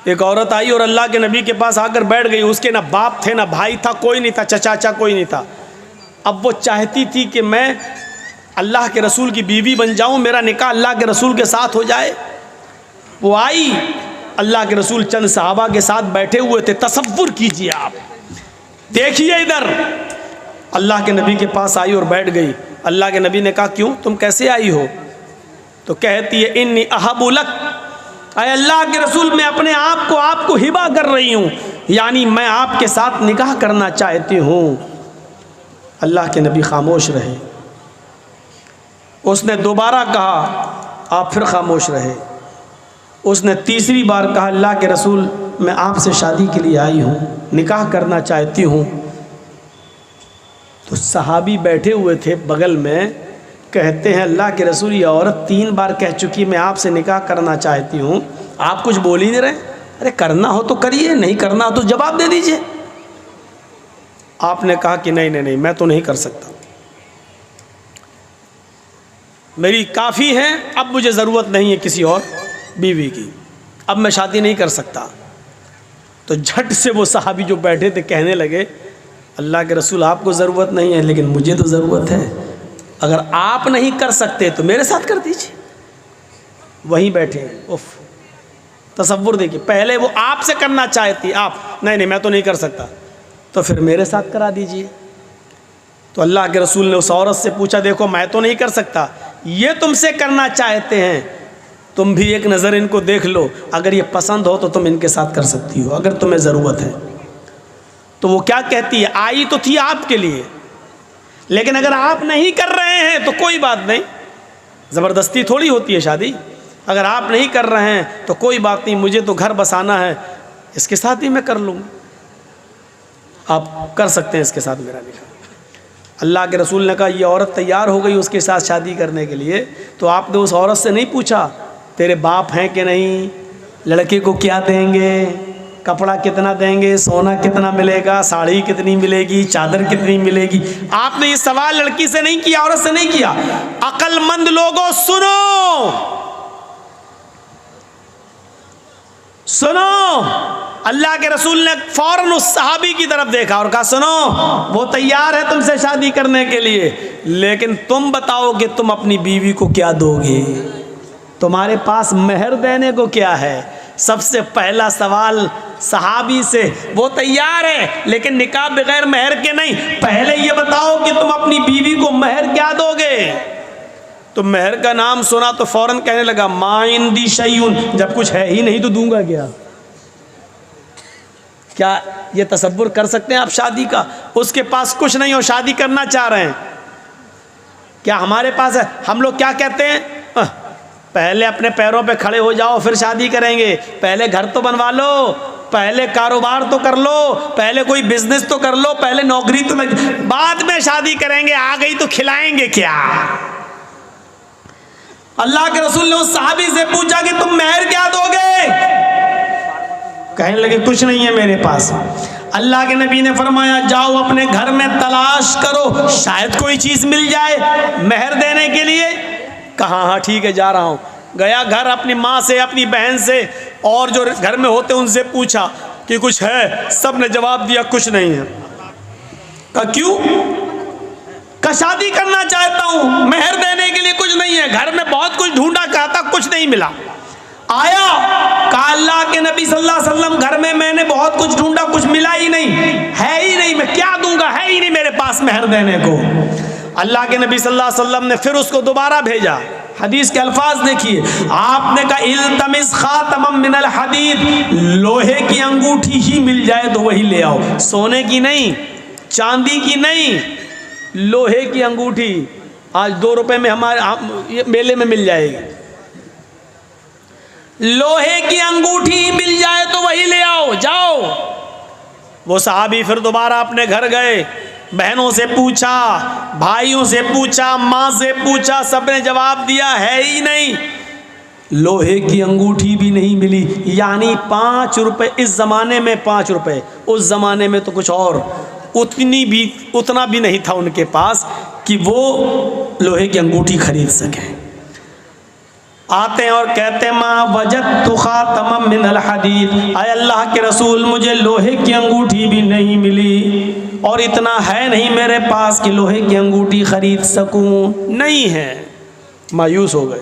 एक औरत आई और अल्लाह के नबी के पास आकर बैठ गई। उसके ना बाप थे ना भाई था, कोई नहीं था, चाचा कोई नहीं था। अब वो चाहती थी कि मैं अल्लाह के रसूल की बीवी बन जाऊं, मेरा निकाह अल्लाह के रसूल के साथ हो जाए। वो आई, अल्लाह के रसूल चंद सहाबा के साथ बैठे हुए थे। तसव्वुर कीजिए आप, देखिए इधर, अल्लाह के नबी के पास आई और बैठ गई। अल्लाह के नबी ने कहा क्यों, तुम कैसे आई हो? तो कहती है इन्नी अहब्बु लक, अय अल्लाह के रसूल मैं अपने आप को आपको हिबा कर रही हूँ, यानी मैं आपके साथ निकाह करना चाहती हूँ। अल्लाह के नबी खामोश रहे। उसने दोबारा कहा, आप फिर खामोश रहे। उसने तीसरी बार कहा अल्लाह के रसूल मैं आपसे शादी के लिए आई हूँ, निकाह करना चाहती हूँ। तो सहाबी बैठे हुए थे बगल में, कहते हैं अल्लाह के रसूल ये औरत 3 बार कह चुकी मैं आपसे निकाह करना चाहती हूँ, आप कुछ बोल ही नहीं रहे। अरे करना हो तो करिए, नहीं करना हो तो जवाब दे दीजिए। आपने कहा कि नहीं नहीं नहीं, मैं तो नहीं कर सकता, मेरी काफ़ी है, अब मुझे ज़रूरत नहीं है किसी और बीवी की, अब मैं शादी नहीं कर सकता। तो झट से वो सहाबी जो बैठे थे कहने लगे अल्लाह के रसूल आपको ज़रूरत नहीं है, लेकिन मुझे तो ज़रूरत है, अगर आप नहीं कर सकते तो मेरे साथ कर दीजिए। वहीं बैठे, उफ, तसव्वुर देखिए, पहले वो आपसे करना चाहती, आप नहीं नहीं मैं तो नहीं कर सकता, तो फिर मेरे साथ करा दीजिए। तो अल्लाह के रसूल ने उस औरत से पूछा देखो मैं तो नहीं कर सकता, ये तुमसे करना चाहते हैं, तुम भी एक नज़र इनको देख लो, अगर ये पसंद हो तो तुम इनके साथ कर सकती हो, अगर तुम्हें ज़रूरत है। तो वो क्या कहती है, आई तो थी आपके लिए, लेकिन अगर आप नहीं कर रहे हैं तो कोई बात नहीं, ज़बरदस्ती थोड़ी होती है शादी, अगर आप नहीं कर रहे हैं तो कोई बात नहीं, मुझे तो घर बसाना है, इसके साथ ही मैं कर लूँगी, आप कर सकते हैं इसके साथ मेरा निकाह। अल्लाह के रसूल ने कहा ये औरत तैयार हो गई उसके साथ शादी करने के लिए, तो आपने उस औरत से नहीं पूछा तेरे बाप हैं कि नहीं, लड़के को क्या देंगे, कपड़ा कितना देंगे, सोना कितना मिलेगा, साड़ी कितनी मिलेगी, चादर कितनी मिलेगी। आपने ये सवाल लड़की से नहीं किया, औरत से नहीं किया। अक्लमंद लोगों सुनो, सुनो, अल्लाह के रसूल ने फौरन उस सहाबी की तरफ देखा और कहा सुनो वो तैयार है तुमसे शादी करने के लिए, लेकिन तुम बताओ कि तुम अपनी बीवी को क्या दोगे, तुम्हारे पास मेहर देने को क्या है। सबसे पहला सवाल सहाबी से, वो तैयार है लेकिन निकाह बगैर मेहर के नहीं, पहले ये बताओ कि तुम अपनी बीवी को मेहर क्या दोगे। तो मेहर का नाम सुना तो फौरन कहने लगा मा इंदी शैउन, जब कुछ है ही नहीं तो दूंगा क्या। क्या ये तसव्वुर कर सकते हैं आप शादी का, उसके पास कुछ नहीं हो, शादी करना चाह रहे हैं, क्या हमारे पास है। हम लोग क्या कहते हैं, पहले अपने पैरों पे खड़े हो जाओ फिर शादी करेंगे, पहले घर तो बनवा लो, पहले कारोबार तो कर लो, पहले कोई बिजनेस तो कर लो, पहले नौकरी तो बाद में शादी करेंगे, आ गई तो खिलाएंगे क्या। अल्लाह के रसूल ने उस सहाबी से पूछा कि तुम मेहर क्या दोगे, कहने लगे कुछ नहीं है मेरे पास। अल्लाह के नबी ने फरमाया जाओ अपने घर में तलाश करो, शायद कोई चीज़ मिल जाए मेहर देने के लिए। कहा हाँ ठीक है जा रहा हूँ। गया घर, अपनी माँ से, अपनी बहन से और जो घर में होते उनसे पूछा कि कुछ है, सब ने जवाब दिया कुछ नहीं है। कहा क्यों, का शादी करना चाहता हूँ, मेहर देने के लिए कुछ नहीं है, घर में बहुत कुछ ढूंढा कहता कुछ नहीं मिला। आया कहा अल्लाह के नबी सल्लल्लाहु अलैहि वसल्लम घर में मैंने बहुत कुछ ढूंढा, कुछ मिला ही नहीं, है ही नहीं, मैं क्या दूंगा, है ही नहीं मेरे पास मेहर देने को। अल्लाह के नबी सल्लल्लाहु अलैहि वसल्लम ने फिर उसको दोबारा भेजा। हदीस के अल्फाज देखिए, आपने कहा इल्तमिस खातमम मिनल हदीद, लोहे की अंगूठी ही मिल जाए तो वही ले आओ, सोने की नहीं, चांदी की नहीं, लोहे की अंगूठी आज 2 रुपए में हमारे मेले में मिल जाएगी। लोहे की अंगूठी मिल जाए तो वही ले आओ, जाओ। वो सहाबी फिर दोबारा अपने घर गए, बहनों से पूछा, भाइयों से पूछा, माँ से पूछा, सबने जवाब दिया है ही नहीं, लोहे की अंगूठी भी नहीं मिली। यानी 5 रुपए इस ज़माने में, 5 रुपए उस ज़माने में तो कुछ और, उतना भी नहीं था उनके पास कि वो लोहे की अंगूठी खरीद सकें। आते हैं और कहते हैं माँ वजदतु खातमम मिनल हदीद, आय अल्लाह के रसूल मुझे लोहे की अंगूठी भी नहीं मिली और इतना है नहीं मेरे पास कि लोहे की अंगूठी खरीद सकूं, नहीं है। मायूस हो गए।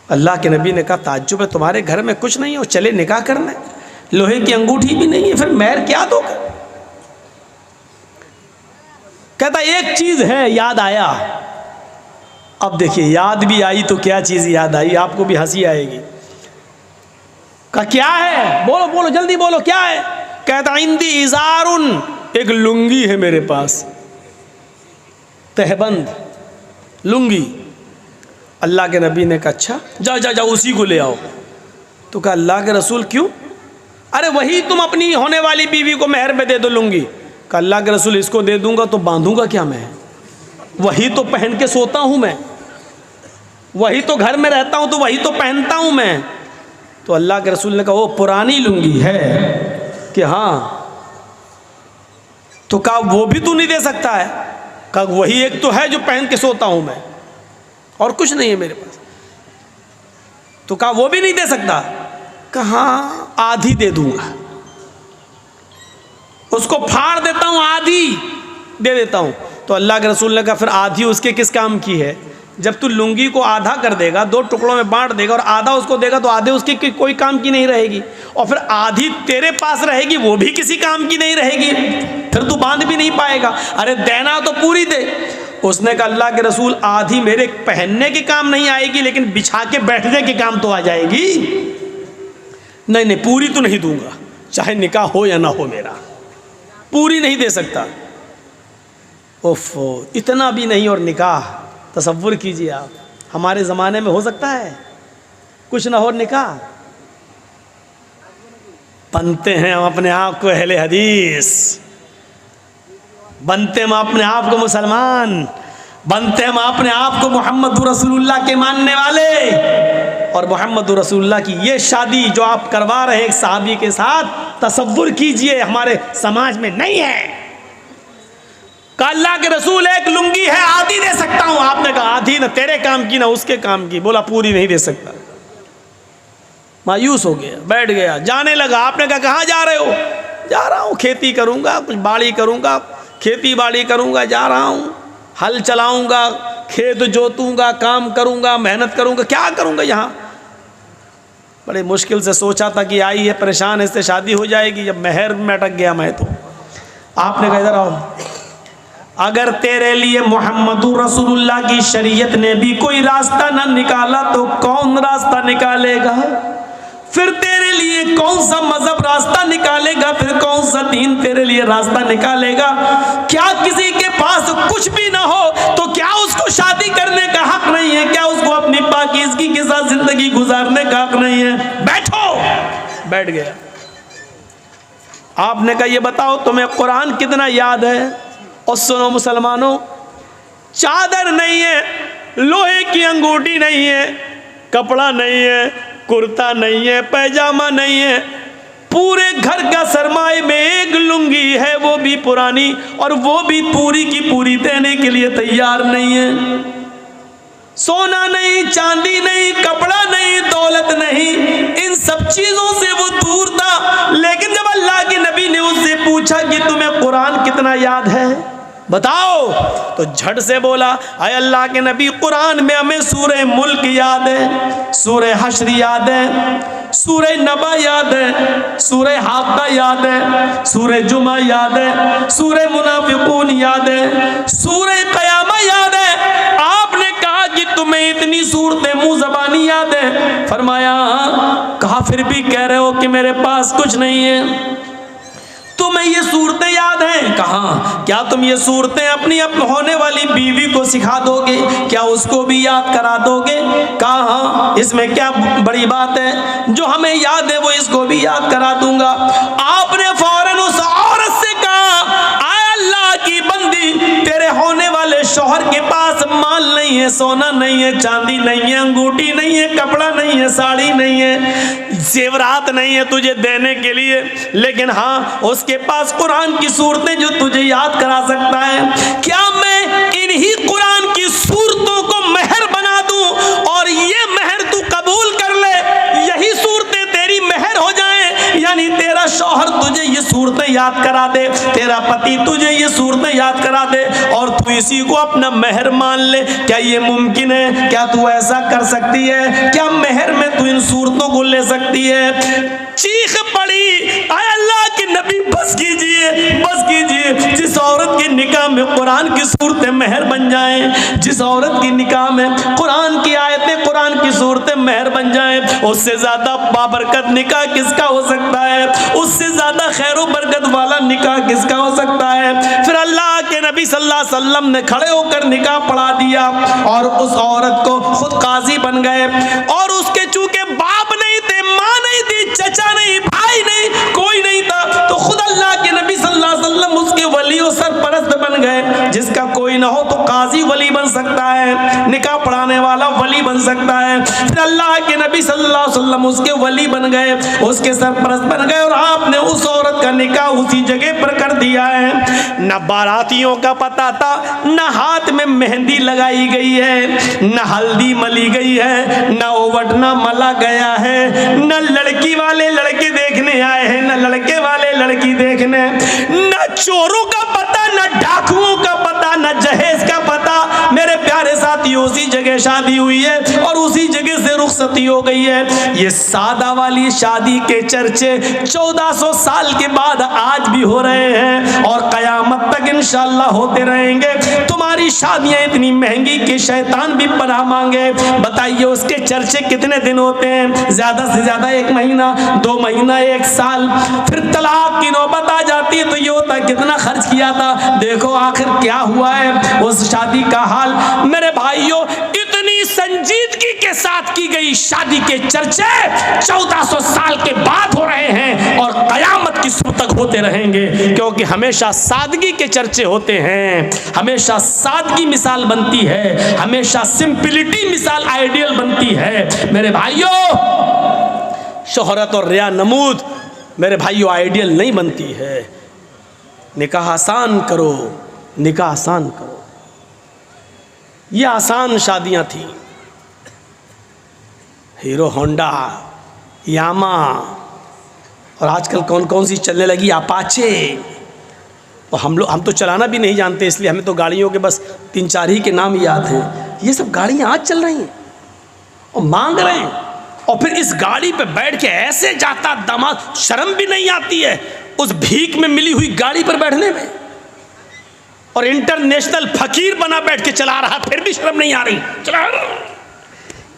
अल्लाह के नबी ने कहा ताज्जुब है, तुम्हारे घर में कुछ नहीं है और चले निकाह करने, लोहे की अंगूठी भी नहीं है, फिर महर क्या दोगे? कहता एक चीज है, याद आया। अब देखिए याद भी आई तो क्या चीज याद आई, आपको भी हंसी आएगी। का क्या है? बोलो बोलो जल्दी बोलो, क्या है? कहता इंदी इजारुन, एक लुंगी है मेरे पास, तहबंद लुंगी। अल्लाह के नबी ने कहा अच्छा जाओ जाओ जाओ उसी को ले आओ। तो कहा अल्लाह के रसूल क्यों? अरे वही तुम अपनी होने वाली बीवी को मेहर में दे दो लुंगी। कहा अल्लाह के रसूल इसको दे दूंगा तो बांधूंगा क्या मैं? वही तो पहन के सोता हूं मैं, वही तो घर में रहता हूं तो वही तो पहनता हूं मैं। तो अल्लाह के रसूल ने कहा वो पुरानी लुंगी है कि हाँ। तो कहा वो भी तू नहीं दे सकता है? कहा वही एक तो है जो पहन के सोता हूं मैं और कुछ नहीं है मेरे पास। तो कहा वो भी नहीं दे सकता? कहा आधी दे दूंगा, उसको फाड़ देता हूं, आधी दे देता हूं। तो अल्लाह के रसूल ने कहा फिर आधी उसके किस काम की है? जब तू लुंगी को आधा कर देगा, दो टुकड़ों में बांट देगा और आधा उसको देगा तो आधे उसकी कोई काम की नहीं रहेगी, और फिर आधी तेरे पास रहेगी वो भी किसी काम की नहीं रहेगी, फिर तू बांध भी नहीं पाएगा। अरे देना तो पूरी दे। उसने कहा अल्लाह के रसूल आधी मेरे पहनने के काम नहीं आएगी लेकिन बिछा के बैठने के काम तो आ जाएगी। नहीं नहीं पूरी तो नहीं दूंगा, चाहे निकाह हो या ना हो, मेरा पूरी नहीं दे सकता। ओफो, इतना भी नहीं और निकाह। तसव्वुर कीजिए आप, हमारे ज़माने में हो सकता है कुछ ना हो निकाह? बनते हैं हम अपने आप को अहले हदीस, बनते हम अपने आप को मुसलमान, बनते हम अपने आप को मोहम्मद रसूलुल्लाह के मानने वाले। और मोहम्मद रसूलुल्लाह की ये शादी जो आप करवा रहे हैं एक सहाबी के साथ, तसव्वुर कीजिए हमारे समाज में नहीं है। कहा अल्लाह के रसूल एक लुंगी है आधी दे सकता हूं। आपने कहा आधी ना तेरे काम की ना उसके काम की, बोला पूरी नहीं दे सकता। मायूस हो गया, बैठ गया, जाने लगा। आपने कहा कहाँ जा रहे हो? जा रहा हूँ खेती करूँगा, कुछ बाड़ी करूँगा, खेती बाड़ी करूँगा, जा रहा हूँ, हल चलाऊँगा, खेत जोतूँगा, काम करूँगा, मेहनत करूँगा, क्या करूँगा यहाँ? बड़े मुश्किल से सोचा था कि आई है परेशान, इससे शादी हो जाएगी, जब महर में अटक गया मैं तो। आपने कहा इधर आओ, अगर तेरे लिए मोहम्मद रसूलुल्लाह की शरीयत ने भी कोई रास्ता न निकाला तो कौन रास्ता निकालेगा? फिर तेरे लिए कौन सा मजहब रास्ता निकालेगा? फिर कौन सा दीन तेरे लिए रास्ता निकालेगा? क्या किसी के पास कुछ भी ना हो तो क्या उसको शादी करने का हक नहीं है? क्या उसको अपनी पाकीज़गी के साथ जिंदगी गुजारने का हक नहीं है? बैठो। बैठ गया। आपने कहा ये बताओ तुम्हें कुरान कितना याद है? और सुनो मुसलमानों, चादर नहीं है, लोहे की अंगूठी नहीं है, कपड़ा नहीं है, कुर्ता नहीं है, पैजामा नहीं है, पूरे घर का सरमाए में एक लुंगी है, वो भी पुरानी, और वो भी पूरी की पूरी देने के लिए तैयार नहीं है। सोना नहीं, चांदी नहीं, कपड़ा नहीं, दौलत नहीं, इन सब चीजों से वो दूर था। लेकिन जब अल्लाह के नबी ने उससे पूछा कि तुम्हें कुरान कितना याद है बताओ, तो झट से बोला अय अल्लाह के नबी कुरान में हमें सूरह मुल्क याद है, सूरह हश्र याद है, सूरह नबा याद है, सूरह हाक़ा याद है, सूरह जुमा याद है, सूरह मुनाफिकून याद है, सूरह क़यामा याद है। आपने कहा कि तुम्हें इतनी सूरतें मुँह ज़बानी याद है? फरमाया कहा फिर भी कह रहे हो कि मेरे पास कुछ नहीं है। तुम्हें ये सूरतें याद हैं? कहा क्या तुम ये सूरतें अपनी होने वाली बीवी को सिखा दोगे? क्या उसको भी याद करा दोगे? कहा हाँ, इसमें क्या बड़ी बात है, जो हमें याद है वो इसको भी याद करा दूंगा। आपने फौरन उस औरत से कहा आय अल्लाह की बंदी, तेरे होने वाले शौहर के पास माल नहीं है, सोना नहीं है, चांदी नहीं है, अंगूठी नहीं है, कपड़ा नहीं है, साड़ी नहीं है, जेवरात नहीं है तुझे देने के लिए, लेकिन हाँ उसके पास कुरान की सूरतें जो तुझे याद करा सकता है। क्या मैं इन्हीं कुरान की सूरतों को महर बना दूं और सूरतें याद करा दे, तेरा पति तुझे ये सूरतें याद करा दे और तू इसी को अपना मेहर मान ले। क्या ये मुमकिन है? क्या तू ऐसा कर सकती है? क्या मेहर में तू इन सूरतों को ले सकती है? चीख पड़ी, आय अल्लाह के नबी बस कीजिए, बस कीजिए। जिस औरत के निकाह में कुरान की सूरतें मेहर बन जाएं, जिस औरत की निकाह में कुरान की आयतें, कुरान की सूरतें मेहर बन जाएं, उससे ज्यादा बाबरकत निकाह किसका हो सकता है? उससे ज्यादा खैर बरकत वाला निकाह किसका हो सकता है? फिर अल्लाह के नबी सल्लल्लाहु अलैहि वसल्लम ने खड़े होकर निकाह पढ़ा दिया और उस औरत को खुद काजी बन गए। और उसके चूंकि बाप नहीं थे, माँ नहीं थी, चचा नहीं, भाई नहीं, कोई नहीं था, तो खुद अल्लाह के नबी सल्लल्लाहु अलैहि वसल्लम उसके वली और सरपरस्त बन गए। जिसका कोई ना हो तो काजी वली बन सकता है, निकाह पढ़ाने वाला वली बन सकता है। फिर अल्लाह के नबी सल्लल्लाहु अलैहि वसल्लम उसके वली बन गए, उसके सरपरस्त बन गए और आपने उस औरत का निकाह उसी जगह पर कर दिया है। न बारातियों का पता था, न हाथ में मेहंदी लगाई गई है, न हल्दी मली गई है, न ओवटना मला गया है, न लड़की वाले लड़के देखने आए हैं, न लड़के वाले लड़की देखने, न चोरों का पता, न डाकुओं का पता, न जहेज का पता। मेरे प्यारे साथियों, उसी जगह शादी हुई है और उसी जगह से रुखसती हो गई है। ये सादा वाली शादी के चर्चे 1400 साल के बाद आज भी हो रहे हैं और कयामत तक इंशाअल्लाह होते रहेंगे। तुम्हारी शादियां इतनी महंगी कि शैतान भी पनाह मांगे। बताइए उसके चर्चे कितने दिन होते हैं? ज्यादा से ज्यादा 1 महीना, 2 महीना, 1 साल। फिर तलाक की नौबत आ जाती है तो ये होता है कितना खर्च किया था, देखो आखिर क्या हुआ है उस शादी का हाल। मेरे भाइयों, इतनी संजीदगी के साथ की गई शादी के चर्चे 1400 साल के बाद हो रहे हैं और कयामत की सुबह तक होते रहेंगे, क्योंकि हमेशा सादगी के चर्चे होते हैं, हमेशा सादगी मिसाल बनती है, हमेशा सिंपलिटी मिसाल आइडियल बनती है। मेरे भाइयों, शोहरत और रिया नमूद मेरे भाइयों आइडियल नहीं बनती है। निकाह आसान करो, निकाह आसान करो। ये आसान शादियां थी। हीरो होंडा, यामा और आजकल कौन कौन सी चलने लगी, अपाचे। और हम तो चलाना भी नहीं जानते, इसलिए हमें तो गाड़ियों के बस 3-4 ही के नाम याद हैं। ये सब गाड़ियां आज चल रही हैं और मांग रहे हैं, और फिर इस गाड़ी पे बैठ के ऐसे जाता दामाद, शर्म भी नहीं आती है उस भीख में मिली हुई गाड़ी पर बैठने में। और इंटरनेशनल फकीर बना बैठ के चला रहा, फिर भी शर्म नहीं आ रही, चला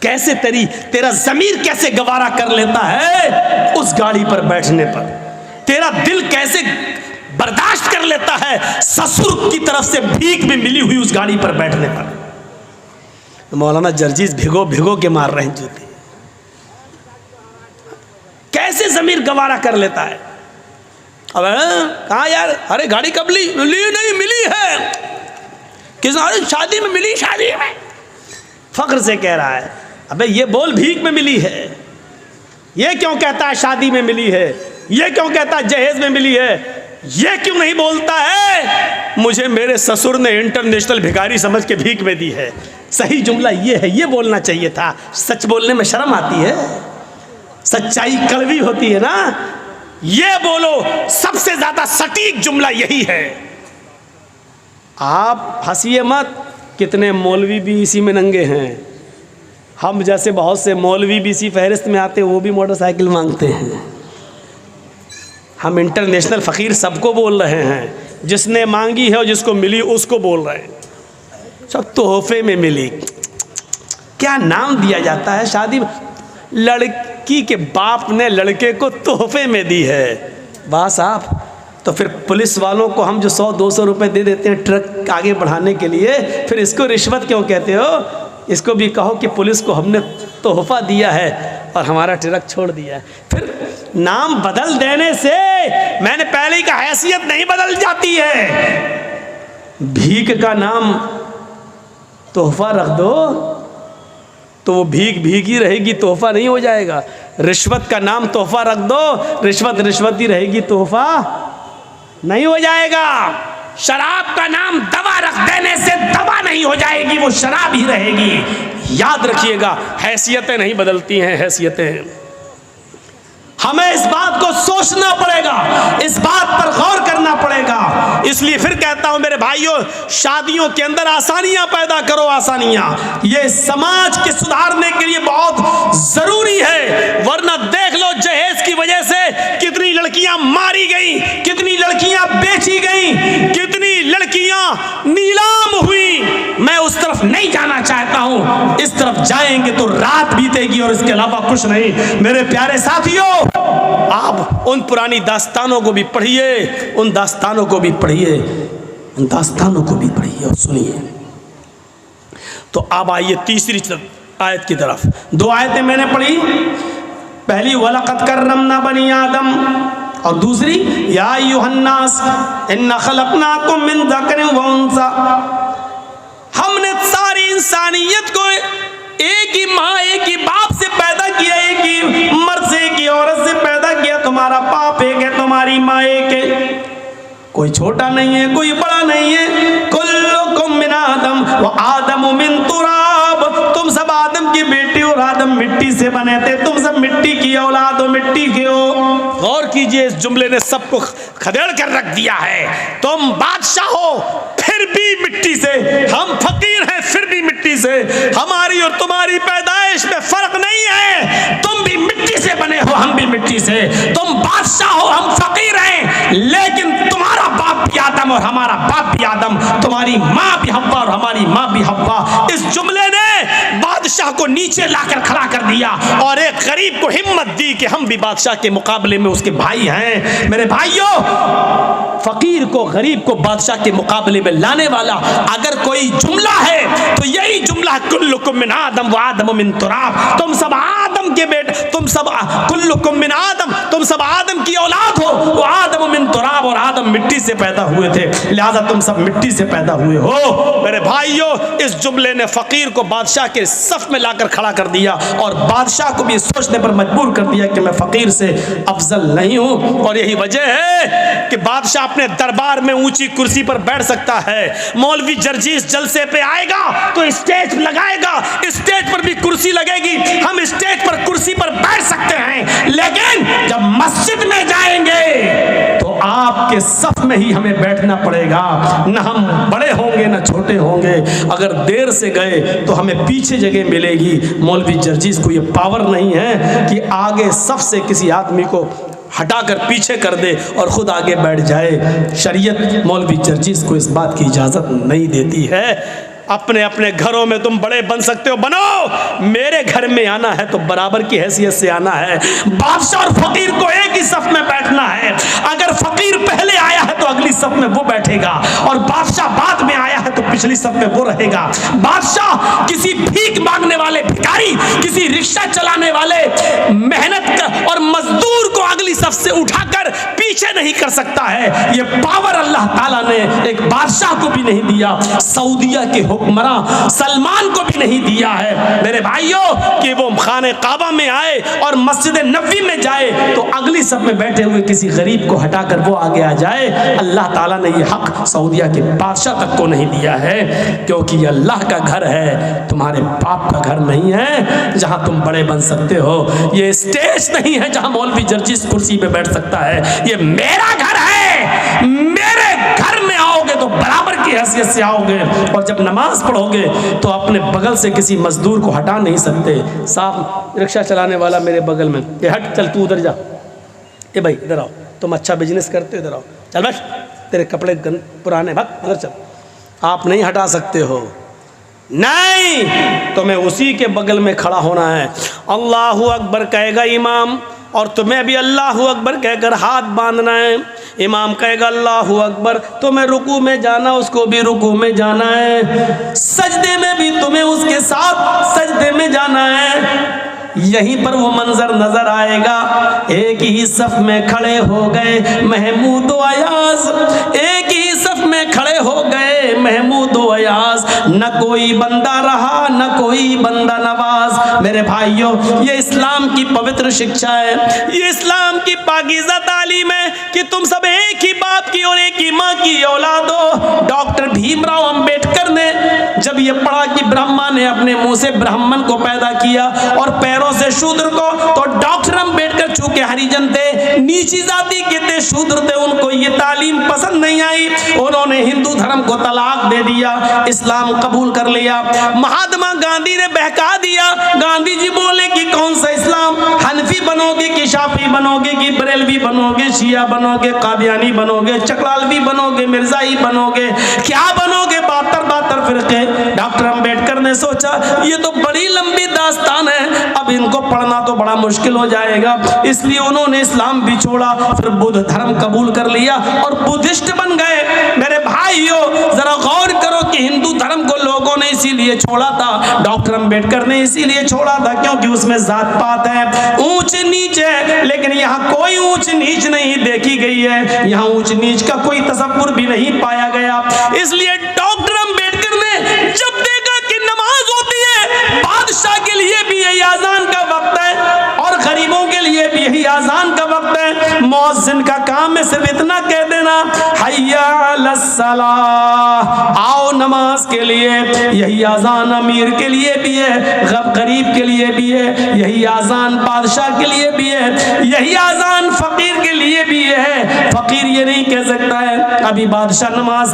कैसे तेरा ज़मीर कैसे गवारा कर लेता है उस गाड़ी पर बैठने पर? तेरा दिल कैसे बर्दाश्त कर लेता है ससुर की तरफ से भीख में मिली हुई उस गाड़ी पर बैठने पर? मौलाना जर्जीस भिगो भिगो के मार रहे हैं जूते। कैसे ज़मीर गवारा कर लेता है? अब कहाँ यार, अरे गाड़ी कब ली? नहीं, मिली है। किस शादी में मिली, शादी में। फख्र से कह रहा है, अबे ये बोल भीख में मिली है। ये क्यों कहता है शादी में मिली है? ये क्यों कहता है जहेज में मिली है? ये क्यों नहीं बोलता है मुझे मेरे ससुर ने इंटरनेशनल भिखारी समझ के भीख में दी है? सही जुमला ये है, ये बोलना चाहिए था। सच बोलने में शर्म आती है, सच्चाई कड़वी होती है ना। ये बोलो, सबसे ज्यादा सटीक जुमला यही है। आप हंसिए मत, कितने मौलवी भी इसी में नंगे हैं। हम जैसे बहुत से मौलवी भी इसी फहरिस्त में आते हैं, वो भी मोटरसाइकिल मांगते हैं। हम इंटरनेशनल फ़कीर सबको बोल रहे हैं, जिसने मांगी है और जिसको मिली उसको बोल रहे हैं। सब तोहफे में मिली। क्या नाम दिया जाता है शादी में? लड़की के बाप ने लड़के को तोहफे में दी है। वाह साहब, तो फिर पुलिस वालों को हम जो 100-200 रुपए दे देते हैं ट्रक आगे बढ़ाने के लिए, फिर इसको रिश्वत क्यों कहते हो? इसको भी कहो कि पुलिस को हमने तोहफा दिया है और हमारा ट्रक छोड़ दिया है। फिर नाम बदल देने से, मैंने पहले ही कहा, हैसियत नहीं बदल जाती है। भीख का नाम तोहफा रख दो तो वो भीख भीख ही रहेगी, तोहफा नहीं हो जाएगा। रिश्वत का नाम तोहफा रख दो, रिश्वत रिश्वत ही रहेगी, तोहफा नहीं हो जाएगा। शराब का नाम दवा रख देने से दवा नहीं हो जाएगी, वो शराब ही रहेगी। याद रखिएगा, हैसियतें नहीं बदलती हैं, हैसियतें हमें इस बात को सोचना पड़ेगा, इस बात पर गौर करना पड़ेगा। इसलिए फिर कहता हूं मेरे भाइयों, शादियों के अंदर आसानियां पैदा करो, आसानियां। ये समाज के सुधारने के लिए बहुत जरूरी है। वरना देख लो जहेज की वजह से कितनी लड़कियां मारी गई, कितनी लड़कियां बेची गई, कितनी लड़कियां नीलाम हुई। मैं उस तरफ नहीं जाना चाहता हूं। इस तरफ जाएंगे तो रात बीतेगी और इसके अलावा कुछ नहीं। मेरे प्यारे साथियों, आप उन पुरानी दास्तानों को भी पढ़िए, उन दास्तानों को भी पढ़िए, उन दास्तानों को भी पढ़िए और सुनिए। तो अब आइए तीसरी आयत की तरफ। दो आयतें मैंने पढ़ी, पहली वलक़द कर्रमना बनी आदम, और दूसरी या अय्युहन्नास इन्ना खलक़नाकुम मिन ज़करिन व उन्सा। हमने सारी इंसानियत को एक ही माँ, एक ही बाप से पैदा किया, एक ही मर्द से, एक ही औरत से पैदा किया। तुम्हारा बाप एक है, तुम्हारी माँ एक है, कोई छोटा नहीं है, कोई बड़ा नहीं है। कुल्लुकुम मिन आदम व आदम मिन तुराब। तुम सब आदम की बेटी और आदम मिट्टी से बने थे। तुम सब मिट्टी की औलाद हो, मिट्टी के हो। गौर कीजिए, इस जुमले ने सबको खदेड़ कर रख दिया है। तुम बादशाह हो फिर भी मिट्टी से, हम फकीर हैं फिर भी मिट्टी से। हमारी और तुम्हारी पैदाइश में फर्क नहीं है। तुम भी मिट्टी से बने हो, हम भी मिट्टी से। तुम बादशाह हो, हम फकीर हैं, लेकिन तुम्हारा बाप भी आदम और हमारा बाप भी आदम, तुम्हारी माँ भी हव्वा और हमारी माँ भी हव्वा। इस जुमले ने बादशाह को नीचे लाकर खड़ा कर दिया और एक गरीब को हिम्मत दी कि हम भी बादशाह के मुकाबले में उसके भाई हैं। मेरे भाइयों, फकीर को, गरीब को बादशाह के मुकाबले में लाने वाला अगर कोई जुमला है तो यही जुमला, कुल्लुकुम मिन आदम व आदम मिन तुराब। तुम सब आदम के बेटे, तुम सब कुल्लुकुम मिन आदम, तुम सब आदम की औलाद हो। वो आदम मिन तुराब, और आदम मिट्टी से पैदा हुए थे, लिहाजा तुम सब मिट्टी से पैदा हुए हो। मेरे भाइयों, इस जुमले ने फकीर को बादशाह के सफ में लाकर खड़ा कर दिया और बादशाह को भी सोचने पर मजबूर कर दिया कि मैं फकीर से अफजल नहीं हूं। और यही वजह है कि बादशाह अपने दरबार में ऊंची कुर्सी पर बैठ सकता है। मौलवी जर्जीस जलसे पे आएगा तो स्टेज लगाएगा, स्टेज पर भी कुर्सी लगेगी, हम स्टेज पर कुर्सी पर बैठ सकते हैं। लेकिन जब मस्जिद में जाएंगे तो आपके सफ में ही हमें बैठना पड़ेगा। न हम बड़े होंगे न छोटे होंगे। अगर देर से गए तो हमें पीछे जगह मिलेगी। मौलवी जर्जीस को ये पावर नहीं है कि आगे सफ से किसी आदमी को हटाकर पीछे कर दे और खुद आगे बैठ जाए। शरीयत मौलवी जर्जीस को इस बात की इजाज़त नहीं देती है। अपने अपने घरों में तुम बड़े बन सकते हो, बनो। मेरे घर में आना है तो बराबर की हैसियत से आना है। बादशाह और फकीर को एक ही सफ में बैठना है। अगर फकीर पहले आया है तो अगली सफ में वो बैठेगा, और बादशाह बाद में आया है तो पिछली सफ में वो रहेगा। बादशाह किसी भीख मांगने वाले भिखारी, किसी रिक्शा चलाने वाले मेहनत और मजदूर को अगली सफ से उठाकर पीछे नहीं कर सकता है। ये पावर अल्लाह ताला ने एक बादशाह को भी नहीं दिया, सऊदिया के हुक्मरान सलमान को भी नहीं दिया है। मेरे भाइयों, कि वो खाने काबा में आए और मस्जिद नबी में जाए तो अगली सब में बैठे हुए किसी गरीब को हटाकर वो आगे आ जाए। अल्लाह ताला ने ये हक सऊदिया के बादशाह तक को नहीं दिया है, क्योंकि ये अल्लाह का घर है, तुम्हारे बाप का घर नहीं है जहां तुम बड़े बन सकते हो। ये स्टेज नहीं है जहां मौलवी जर्जीस कुर्सी पे बैठ सकता है। ये मेरा घर है। मेरे घर में आओगे तो बराबर की हैसियत से आओगे, और जब नमाज पढ़ोगे तो अपने बगल से किसी मजदूर को हटा नहीं सकते। साहब रिक्शा चलाने वाला मेरे बगल में, ये हट, चल तू उधर जा, ए भाई इधर आओ, तुम अच्छा बिजनेस करते हो, इधर आओ, चल बैठ, तेरे कपड़े पुराने, भाग उधर चल। आप नहीं हटा सकते हो, नहीं, तुम्हें उसी के बगल में खड़ा होना है। अल्लाहू अकबर कहेगा इमाम, और तुम्हें भी अल्लाहू अकबर कहकर हाथ बांधना है। इमाम कहेगा अल्लाहू अकबर, तुम्हें रुकू में जाना, उसको भी रुकू में जाना है। सजदे में भी तुम्हें उसके साथ सजदे में जाना है। यहीं पर वो मंजर नजर आएगा, एक ही सफ में खड़े हो गए महमूद व अयाज, एक ही सफ में खड़े हो गए महमूद व अयाज। न कोई बंदा रहा, न कोई बंदा नवाज। मेरे भाइयों, ये इस्लाम की पवित्र शिक्षा है, ये इस्लाम की पाकीज़ा तालीम है कि तुम सब एक ही बाप की और एक ही माँ की औलाद हो। डॉक्टर भीमराव अंबेडकर ने जब ये पढ़ा कि ब्रह्मा ने अपने मुंह से ब्राह्मण को पैदा किया और पैरों से शूद्र को, तो डॉक्टर अम्बेडकर चूंकि हरिजन थे, नीची जाति के थे, शूद्र थे, उनको ये तालीम पसंद नहीं आई। उन्होंने हिंदू धर्म को तलाक दे दिया, इस्लाम कबूल कर लिया। महात्मा गांधी ने बहका दिया। गांधी जी बोले कि कौन सा इस्लाम, हनफी बनोगे कि शाफी बनोगे कि बरेलवी बनोगे, शिया बनोगे, कादियानी बनोगे, चकलालवी बनोगे, मिर्जाई बनोगे, क्या बनोगे? 72 फिरके। डॉक्टर अंबेडकर ने सोचा ये तो बड़ी लंबी दास्तान है, अब इनको पढ़ना तो बड़ा मुश्किल हो जाएगा, इसलिए उन्होंने इस्लाम भी छोड़ा, फिर बुद्ध धर्म कबूल कर लिया और बुद्धिस्ट बन गए। मेरे भाइयों, जरा गौर करो कि हिंदू धर्म को लोगों ने इसीलिए छोड़ा था, डॉक्टर अंबेडकर ने इसीलिए छोड़ा था क्योंकि उसमें जात पात है, ऊंच नीच है। लेकिन यहाँ कोई ऊंच नीच नहीं देखी गई है, यहाँ ऊंच नीच का कोई तसव्वुर भी नहीं पाया गया। इसलिए डॉक्टर अंबेडकर ने जब देखा कि नमाज होती है, बादशाह के लिए भी यही आजान का वक्त है और गरीबों के लिए भी यही आजान का वक्त है, मुअज्जिन का काम है सिर्फ इतना कह देना, हय्या अलस्सलाह, आओ नमाज के लिए। यही आजान अमीर के लिए भी है, गरीब के लिए भी है, यही आजान बादशाह के लिए भी है, यही आजान फकीर के लिए भी है। फकीर ये नहीं कह सकता है अभी बादशाह नमाज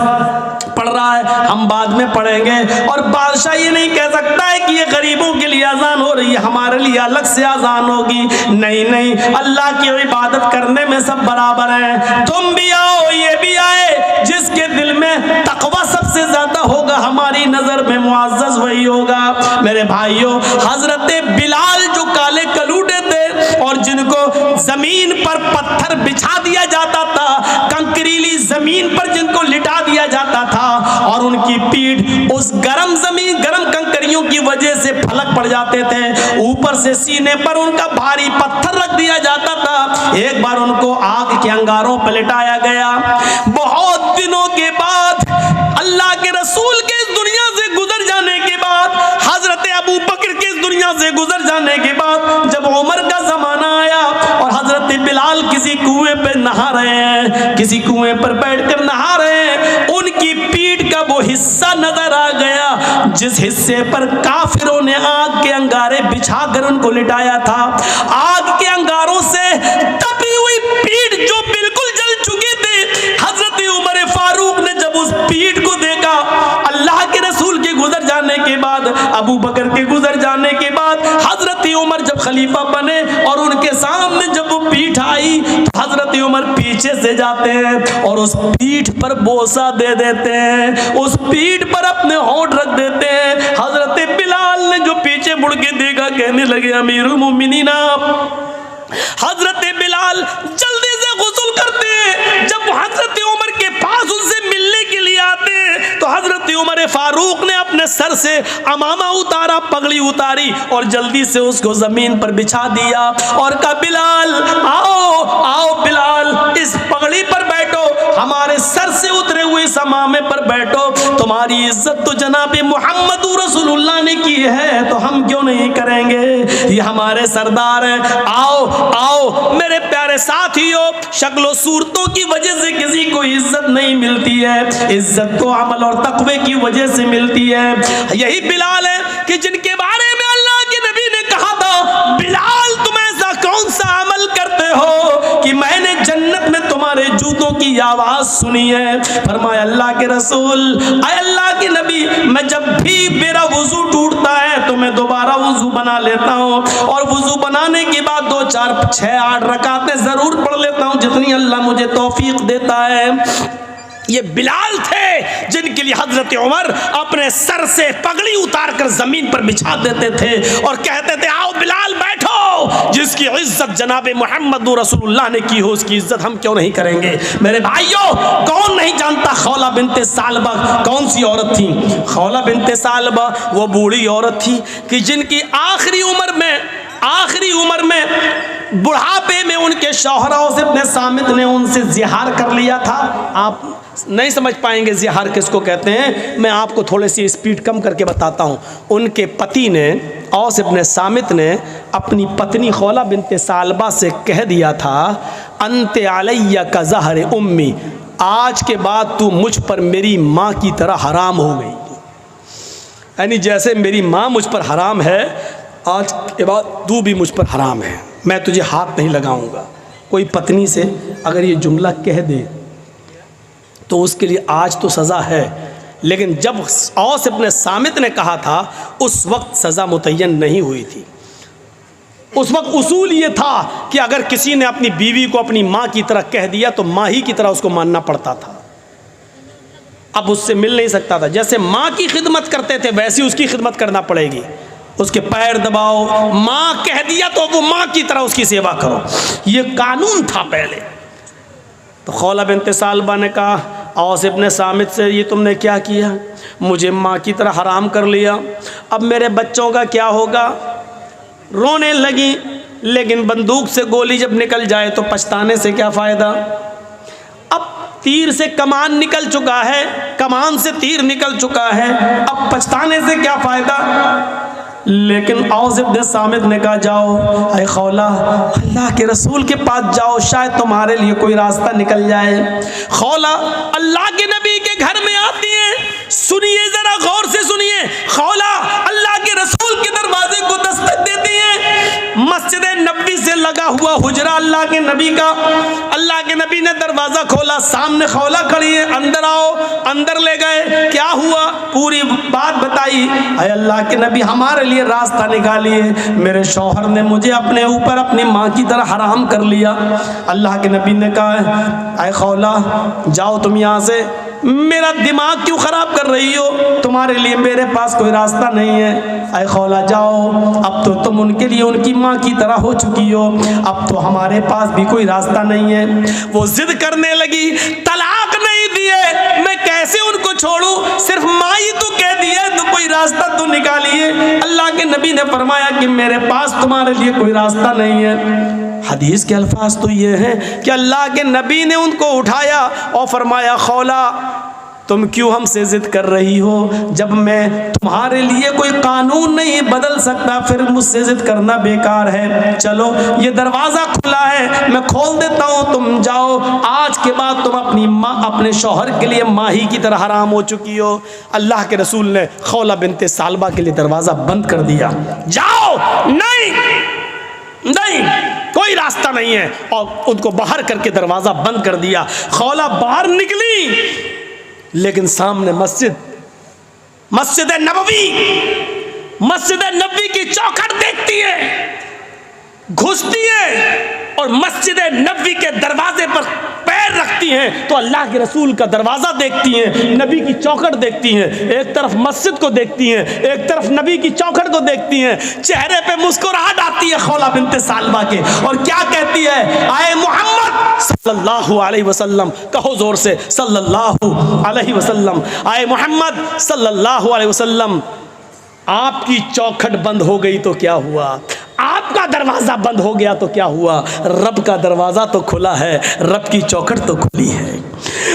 पढ़ रहा है, हम बाद में पढ़ेंगे, और बादशाह ये नहीं कह सकता है कि ये गरीबों के लिए अजान हो रही है, हमारे लिए अलग से अजान होगी। नहीं नहीं, अल्लाह की इबादत करने में सब बराबर हैं। तुम भी आओ, ये भी आए, जिसके दिल में तकवा सबसे ज्यादा होगा, हमारी नजर में मुअज़्ज़ज़ वही होगा। मेरे भाइयों, हजरत बिलाल जो काले कलूटे थे और जिनको जमीन पर पत्थर बिछा दिया जाता था, कंकरीली जमीन पर जिनको लिटा दिया जाता था और उनकी पीठ उस गरम जमीन, गरम कंकरियों की वजह से फलक पड़ जाते थे, ऊपर से सीने पर उनका भारी पत्थर रख दिया जाता था। एक बार उनको आग के अंगारों पर लिटाया गया। बहुत दिनों के बाद, अल्लाह के रसूल के इस दुनिया से गुजर जाने के बाद, हजरत अबू बकर के इस दुनिया से गुजर जाने के बाद, जब उमर का जमाना आया और हजरत बिलाल किसी कुएं पे नहा रहे हैं, किसी कुएं पर बैठकर नहा रहे हैं, उनकी पीठ का वो हिस्सा नजर आ गया जिस हिस्से पर काफिरों ने आग के अंगारे बिछाकर उनको लिटाया था। आग के अंगारों से तपी हुई पीठ जो बिल्कुल जल चुकी थी, हजरत उमर फारूक ने जब उस पीठ को देखा, अल्लाह के रसूल के गुजर जाने के बाद, अबू बकर के गुजर जाने के बाद, हजरत उमर जब खलीफा बने और उनके सामने जब वो पीठ आई, तो हजरत उमर पीछे से जाते हैं और उस पीठ पर बोसा दे देते हैं, उस पीठ पर अपने होंठ रख देते हैं। हजरत बिलाल ने जो पीछे मुड़ के देखा, कहने लगे अमीरुल मोमिनीन, हजरत बिलाल जल्दी से गुस्ल करते हैं। जब हजरत उमर के पास उनसे मिलने के लिए आते हैं, तो हजरत उमर फारूक ने अपने सर से अमामा उतारा, पगड़ी उतारी और जल्दी से उसको जमीन पर बिछा दिया और कहा, बिलाल आओ आओ बिलाल, इस पगड़ी पर बैठो, हमारे सर से उतरे हुए इस अमामे पर बैठो, तुम्हारी इज्जत तो जनाब मोहम्मद रसूलुल्लाह ने की है, तो हम क्यों नहीं करेंगे, ये हमारे सरदार हैं, आओ आओ। मेरे प्यारे साथियों, शक्लो सूरतों की वजह से किसी को इज्जत नहीं मिलती है, इज्जत तो अमल और तकवे की वजह से मिलती है। यही बिलाल है कि जिनके बारे में अल्लाह के नबी ने कहा था, बिलाल तुम ऐसा कौन सा अमल करते हो कि मैंने जन्नत में तुम्हारे जूतों की आवाज सुनी है। फरमाया अल्लाह के रसूल, अल्लाह के नबी, मैं जब भी मेरा वुजू टूटता है तो मैं दोबारा वुजू बना लेता हूँ और वुजू बनाने के बाद 2, 4, 6, 8 रकातें जरूर पढ़ लेता हूँ, जितनी अल्लाह मुझे तौफीक देता है। ये बिलाल थे जिनके लिए हजरत उमर अपने सर से पगड़ी उतार कर जमीन पर बिछा देते थे और कहते थे, आओ बिलाल बैठो, जिसकी इज्जत जनाब मोहम्मद रसूलुल्लाह ने की हो उसकी इज्जत हम क्यों नहीं करेंगे। मेरे भाइयों, कौन नहीं जानता खौला बिनते सालबा कौन सी औरत थी। खौला बिनते सालबा वो बूढ़ी औरत थी कि जिनकी आखिरी उम्र में बुढ़ापे में उनके शौहरों से अपने सामित ने उनसे जिहार कर लिया था। आप नहीं समझ पाएंगे जिहार किसको कहते हैं, मैं आपको थोड़ी सी स्पीड कम करके बताता हूँ। उनके पति ने, औस इब्ने सामित ने अपनी पत्नी खौला बिनते सालबा से कह दिया था, अंते अलैया का ज़हर उम्मी, आज के बाद तू मुझ पर मेरी माँ की तरह हराम हो गई। यानी जैसे मेरी माँ मुझ पर हराम है, आज के बाद तू भी मुझ पर हराम है, मैं तुझे हाथ नहीं लगाऊंगा। कोई पत्नी से अगर ये जुमला कह दे तो उसके लिए आज तो सज़ा है, लेकिन जब औस इब्न सामित ने कहा था उस वक्त सज़ा मुतय्यन नहीं हुई थी। उस वक्त उसूल ये था कि अगर किसी ने अपनी बीवी को अपनी माँ की तरह कह दिया तो माँ ही की तरह उसको मानना पड़ता था। अब उससे मिल नहीं सकता था। जैसे माँ की खिदमत करते थे वैसी उसकी खिदमत करना पड़ेगी। उसके पैर दबाओ, माँ कह दिया तो वो माँ की तरह उसकी सेवा करो, ये कानून था पहले। तो खौला बिन्त सालबा ने कहा औस इब्न सामित से, ये तुमने क्या किया, मुझे माँ की तरह हराम कर लिया, अब मेरे बच्चों का क्या होगा। रोने लगी, लेकिन बंदूक से गोली जब निकल जाए तो पछताने से क्या फ़ायदा। अब तीर से कमान निकल चुका है, कमान से तीर निकल चुका है, अब पछताने से क्या फ़ायदा। लेकिन औस इब्न सामित ने कहा जाओ ऐ खौला, अल्लाह के रसूल के पास जाओ, शायद तुम्हारे लिए कोई रास्ता निकल जाए। खौला अल्लाह के नबी के घर में आती है। सुनिए, जरा गौर से सुनिए। खौला अल्लाह के रसूल के दरवाजे को दस्तक देती है। मस्जिद नबी से लगा हुआ हुजरा अल्लाह के नबी का। अल्लाह के नबी ने दरवाजा खोला, सामने खौला खड़ी है, अंदर आओ। अंदर ले गए, क्या हुआ पूरी बात बताई। अरे अल्लाह के नबी हमारे लिए रास्ता निकालिए, मेरे शौहर ने मुझे अपने ऊपर अपनी माँ की तरह हराम कर लिया। अल्लाह के नबी ने कहा अरे खौला जाओ तुम यहाँ से, मेरा दिमाग क्यों ख़राब कर रही हो, तुम्हारे लिए मेरे पास कोई रास्ता नहीं है। अरे खौला जाओ, अब तो तुम उनके लिए उनकी माँ की तरह हो चुकी हो, अब तो हमारे पास भी कोई रास्ता नहीं है। वो जिद करने लगी, तलाक नहीं दिए मैं कैसे उनको छोड़ूं, सिर्फ माँ ही तो कह दिया तो कोई रास्ता तो निकालिए। अल्लाह के नबी ने फरमाया कि मेरे पास तुम्हारे लिए कोई रास्ता नहीं है। हदीस के अल्फाज तो ये हैं कि अल्लाह के नबी ने उनको उठाया और फरमाया खौला तुम क्यों हमसे जिद कर रही हो, जब मैं तुम्हारे लिए कोई कानून नहीं बदल सकता फिर मुझसे जिद करना बेकार है। चलो ये दरवाज़ा खुला है, मैं खोल देता हूँ, तुम जाओ, आज के बाद तुम अपनी माँ अपने शौहर के लिए माही की तरह हराम हो चुकी हो। अल्लाह के रसूल ने खौला बिन्त सालबा के लिए दरवाज़ा बंद कर दिया, जाओ, नहीं नहीं कोई रास्ता नहीं है, और उनको बाहर करके दरवाज़ा बंद कर दिया। खौला बाहर निकली, लेकिन सामने मस्जिद नबवी की चौखट देखती है, घुसती है और मस्जिद नबवी के दरवाजे पर पैर रखती हैं तो अल्लाह के रसूल का दरवाज़ा देखती हैं, नबी की चौखट देखती हैं। एक तरफ मस्जिद को देखती हैं, एक तरफ नबी की चौखट को देखती हैं। चेहरे पे मुस्कुराहट आती है खौला बिन्त सालबा के, और क्या कहती है, आए मोहम्मद सल्लल्लाहु अलैहि वसल्लम, कहो जोर से सल्लल्लाहु अलैहि वसल्लम, आए मोहम्मद सल्लल्लाहु अलैहि वसल्लम, आपकी चौखट बंद हो गई तो क्या हुआ, आपका दरवाज़ा बंद हो गया तो क्या हुआ, रब का दरवाज़ा तो खुला है, रब की चौखट तो खुली है।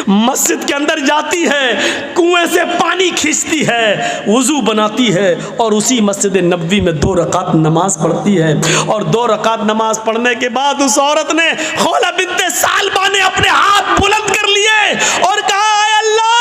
मस्जिद के अंदर जाती है, कुएं से पानी खींचती है, वुज़ू बनाती है और उसी मस्जिद नबवी में 2 रकात नमाज पढ़ती है। और 2 रकात नमाज पढ़ने के बाद उस औरत ने, खौला बिन्त सालबा ने अपने हाथ बुलंद कर लिए और कहा, अल्लाह